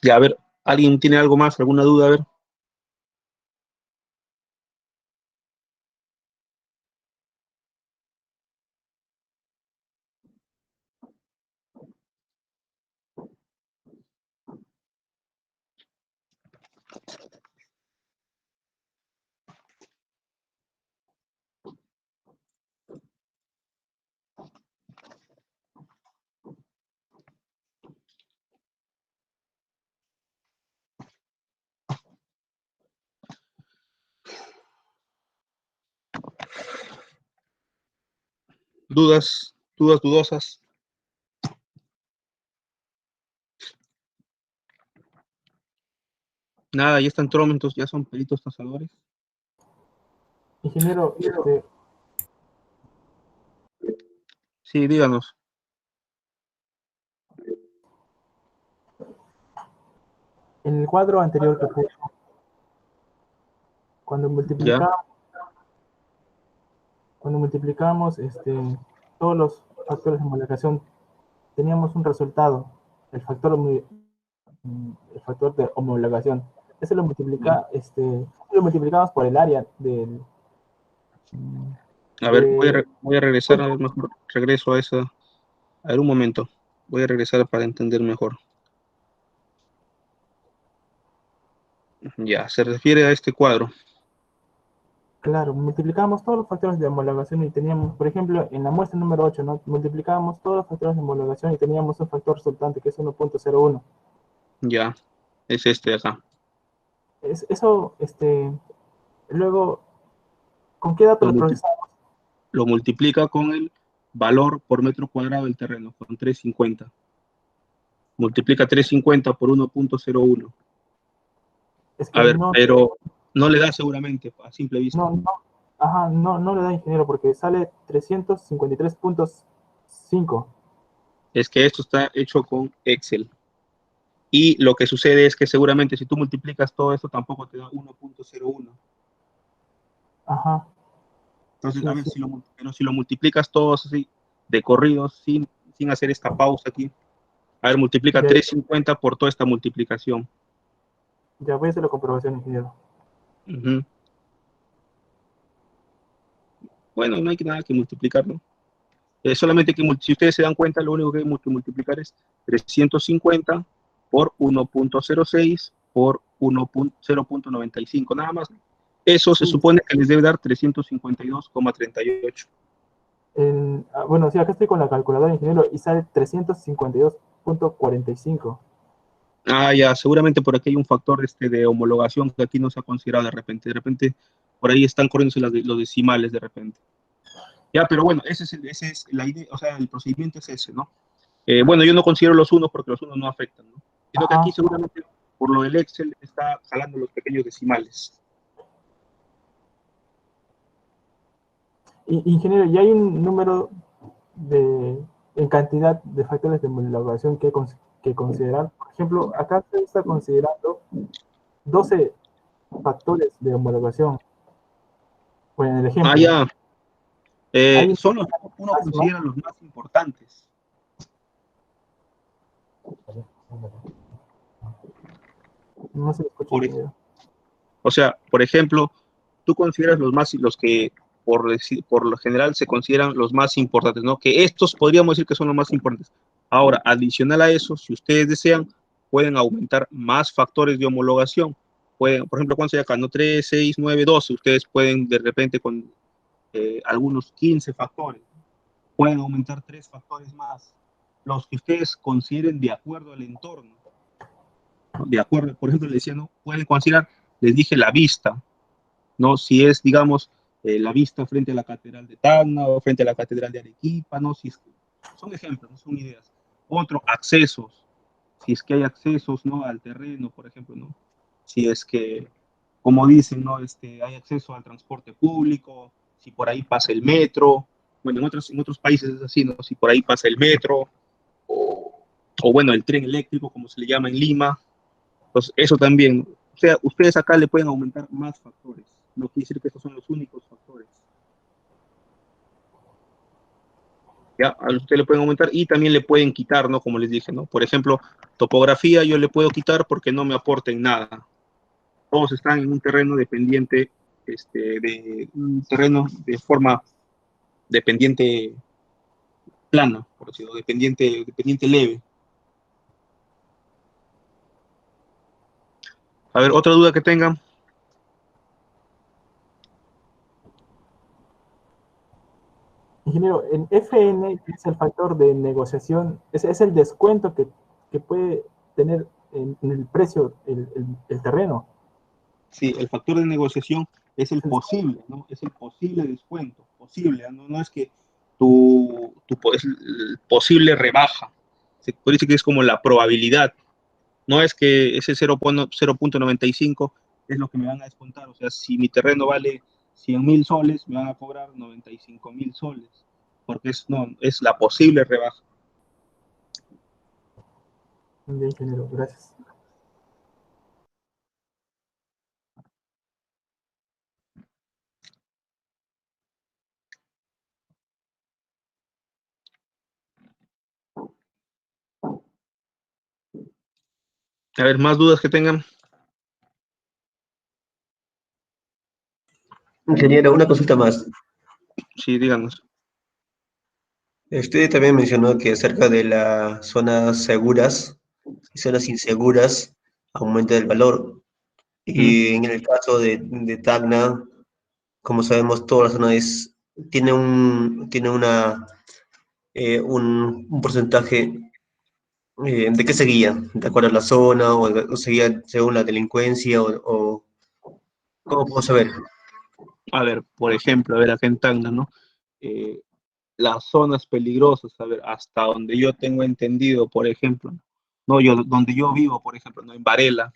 Ya, a ver, ¿alguien tiene algo más, alguna duda? A ver. Dudas, dudosas. Nada, ya están trómentos, ya son peritos tasadores. Ingeniero, Sí, díganos. en el cuadro anterior que puso, cuando multiplicamos todos los factores de homologación, teníamos un resultado, el factor de homologación. Ese lo multiplicamos por el área del... A ver, voy a regresar, a ver, mejor regreso a esa. A ver, un momento. Voy a regresar para entender mejor. Ya, se refiere a este cuadro. Claro, multiplicábamos todos los factores de homologación y teníamos, por ejemplo, en la muestra número 8, ¿no? Multiplicábamos todos los factores de homologación y teníamos un factor resultante que es 1.01. Ya, es este de acá. Eso, luego, ¿con qué dato lo procesamos? Lo multiplica con el valor por metro cuadrado del terreno, con 350. Multiplica 350 por 1.01. A ver, pero no le da seguramente a simple vista. No le da, ingeniero, porque sale 353.5. Es que esto está hecho con Excel. Y lo que sucede es que seguramente si tú multiplicas todo esto tampoco te da 1.01. Ajá. Entonces, a ver, si lo multiplicas todos así, de corrido, sin hacer esta pausa aquí. A ver, multiplica 350 por toda esta multiplicación. Ya voy a hacer la comprobación, ingeniero. Bueno, no hay nada que multiplicarlo. Solamente que si ustedes se dan cuenta, lo único que hay que multiplicar es 350 por 1.06 por 0.95, nada más. Eso se supone que les debe dar 352,38. Bueno, sí, acá estoy con la calculadora, ingeniero, y sale 352.45. Ah, ya, seguramente por aquí hay un factor de homologación que aquí no se ha considerado de repente. De repente, por ahí están corriéndose los decimales de repente. Ya, pero bueno, esa es la idea, o sea, el procedimiento es ese, ¿no? Bueno, yo no considero los unos porque los unos no afectan, ¿no? Sino que aquí seguramente, por lo del Excel, está jalando los pequeños decimales. Ingeniero, ¿y hay un número en cantidad de factores de homologación que considerar? Por ejemplo, acá se está considerando 12 factores de homologación. Bueno, en el ejemplo. Ah, ya. Son los que uno considera los más importantes. No se escucha. O sea, por ejemplo, tú consideras los que por lo general se consideran los más importantes, ¿no? Que estos podríamos decir que son los más importantes. Ahora, adicional a eso, si ustedes desean, pueden aumentar más factores de homologación. Pueden, por ejemplo, ¿cuántos hay acá? No, 3, 6, 9, 12. Ustedes pueden de repente con algunos 15 factores. Pueden aumentar 3 factores más. Los que ustedes consideren de acuerdo al entorno. De acuerdo, por ejemplo, les decía, ¿no? Pueden considerar, les dije, la vista, ¿no? Si es, digamos, la vista frente a la Catedral de Tacna o frente a la Catedral de Arequipa, ¿no? Son ejemplos, no son ideas. Otro, accesos. Si es que hay accesos, ¿no? Al terreno, por ejemplo, ¿no? Si es que, como dicen, ¿no? Hay acceso al transporte público, si por ahí pasa el metro, Bueno, en otros países es así, ¿no? Si por ahí pasa el metro, o bueno, el tren eléctrico, como se le llama en Lima, pues eso también. O sea, ustedes acá le pueden aumentar más factores. No quiere decir que estos son los únicos factores. Ya, a usted le pueden aumentar y también le pueden quitar, ¿no? Como les dije, ¿no? Por ejemplo, topografía yo le puedo quitar porque no me aporten nada. Todos están en un terreno dependiente, de un terreno de forma dependiente plana, por decirlo, dependiente leve. A ver, otra duda que tengan. Ingeniero, en FN, que es el factor de negociación, es el descuento que puede tener en el precio el terreno. Sí, el factor de negociación es el posible, ¿no? Es el posible descuento, posible, ¿no? No es que es el posible rebaja. Se puede decir que es como la probabilidad. No es que ese 0.95 es lo que me van a descontar. O sea, si mi terreno vale 100.000 soles, me van a cobrar 95.000 soles. Porque es la posible rebaja. Bien, ingeniero, gracias. A ver, más dudas que tengan. Ingeniero, una consulta más. Sí, díganos. Usted también mencionó que acerca de las zonas seguras y zonas inseguras aumenta el valor. Y en el caso de Tacna, como sabemos, toda la zona tiene un porcentaje. ¿De qué seguía? ¿De acuerdo a la zona o seguía según la delincuencia o cómo puedo saber? A ver, por ejemplo, a ver, acá en Tacna, ¿no? Eh, las zonas peligrosas, a ver, hasta donde yo tengo entendido, por ejemplo, no, donde yo vivo, por ejemplo, ¿no? En Varela.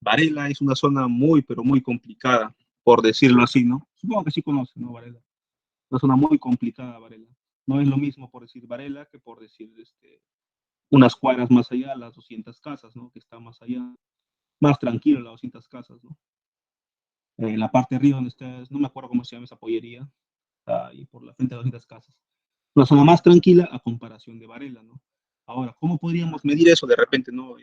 Varela es una zona muy, pero muy complicada, por decirlo así, ¿no? Supongo que sí conocen, ¿no? Varela. Una zona muy complicada, Varela. No es lo mismo por decir Varela que por decir unas cuadras más allá, las 200 casas, ¿no? Que está más allá, más tranquilo las 200 casas, ¿no? La parte de arriba donde está, no me acuerdo cómo se llama esa pollería, está ahí por la frente de 200 casas. Una zona más tranquila a comparación de Varela, ¿no? Ahora, ¿cómo podríamos medir eso? De repente, ¿no?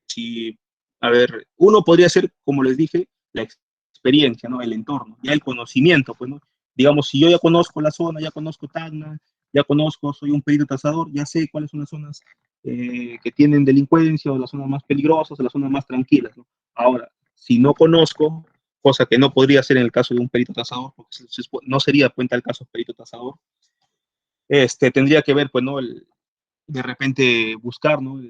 Si, a ver, uno podría ser, como les dije, la experiencia, ¿no? El entorno, ya el conocimiento, pues, ¿no? Digamos, si yo ya conozco la zona, ya conozco Tacna, ya conozco, soy un perito tasador, ya sé cuáles son las zonas que tienen delincuencia o las zonas más peligrosas o las zonas más tranquilas, ¿no? Ahora, si no conozco, cosa que no podría ser en el caso de un perito tasador, porque no sería cuenta el caso de perito tasador, tendría que ver, pues, ¿no? De repente buscar, ¿no?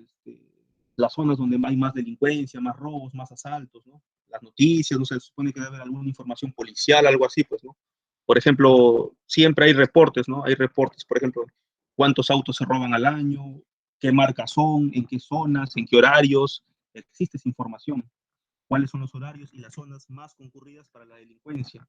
Las zonas donde hay más delincuencia, más robos, más asaltos, ¿no? Las noticias, no sé, se supone que debe haber alguna información policial, algo así, pues, ¿no? Por ejemplo, siempre hay reportes, ¿no? Hay reportes, por ejemplo, cuántos autos se roban al año, qué marcas son, en qué zonas, en qué horarios, existe esa información, cuáles son los horarios y las zonas más concurridas para la delincuencia.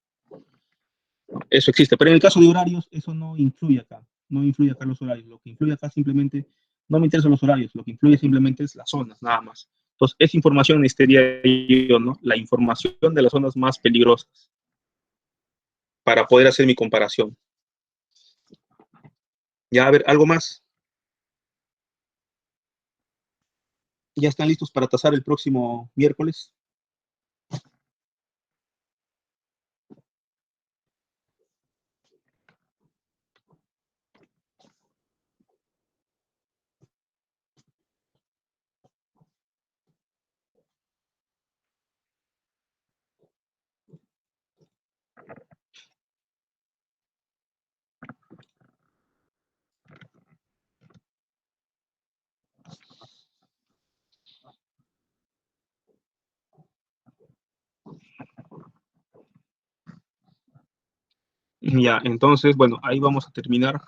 Eso existe, pero en el caso de horarios, eso no influye acá, no influye acá los horarios, lo que influye acá simplemente, no me interesan los horarios, lo que influye simplemente es las zonas, nada más. Entonces, esa información necesitaría yo, ¿no? La información de las zonas más peligrosas para poder hacer mi comparación. Ya, a ver, ¿algo más? ¿Ya están listos para tasar el próximo miércoles? Ya, entonces, bueno, ahí vamos a terminar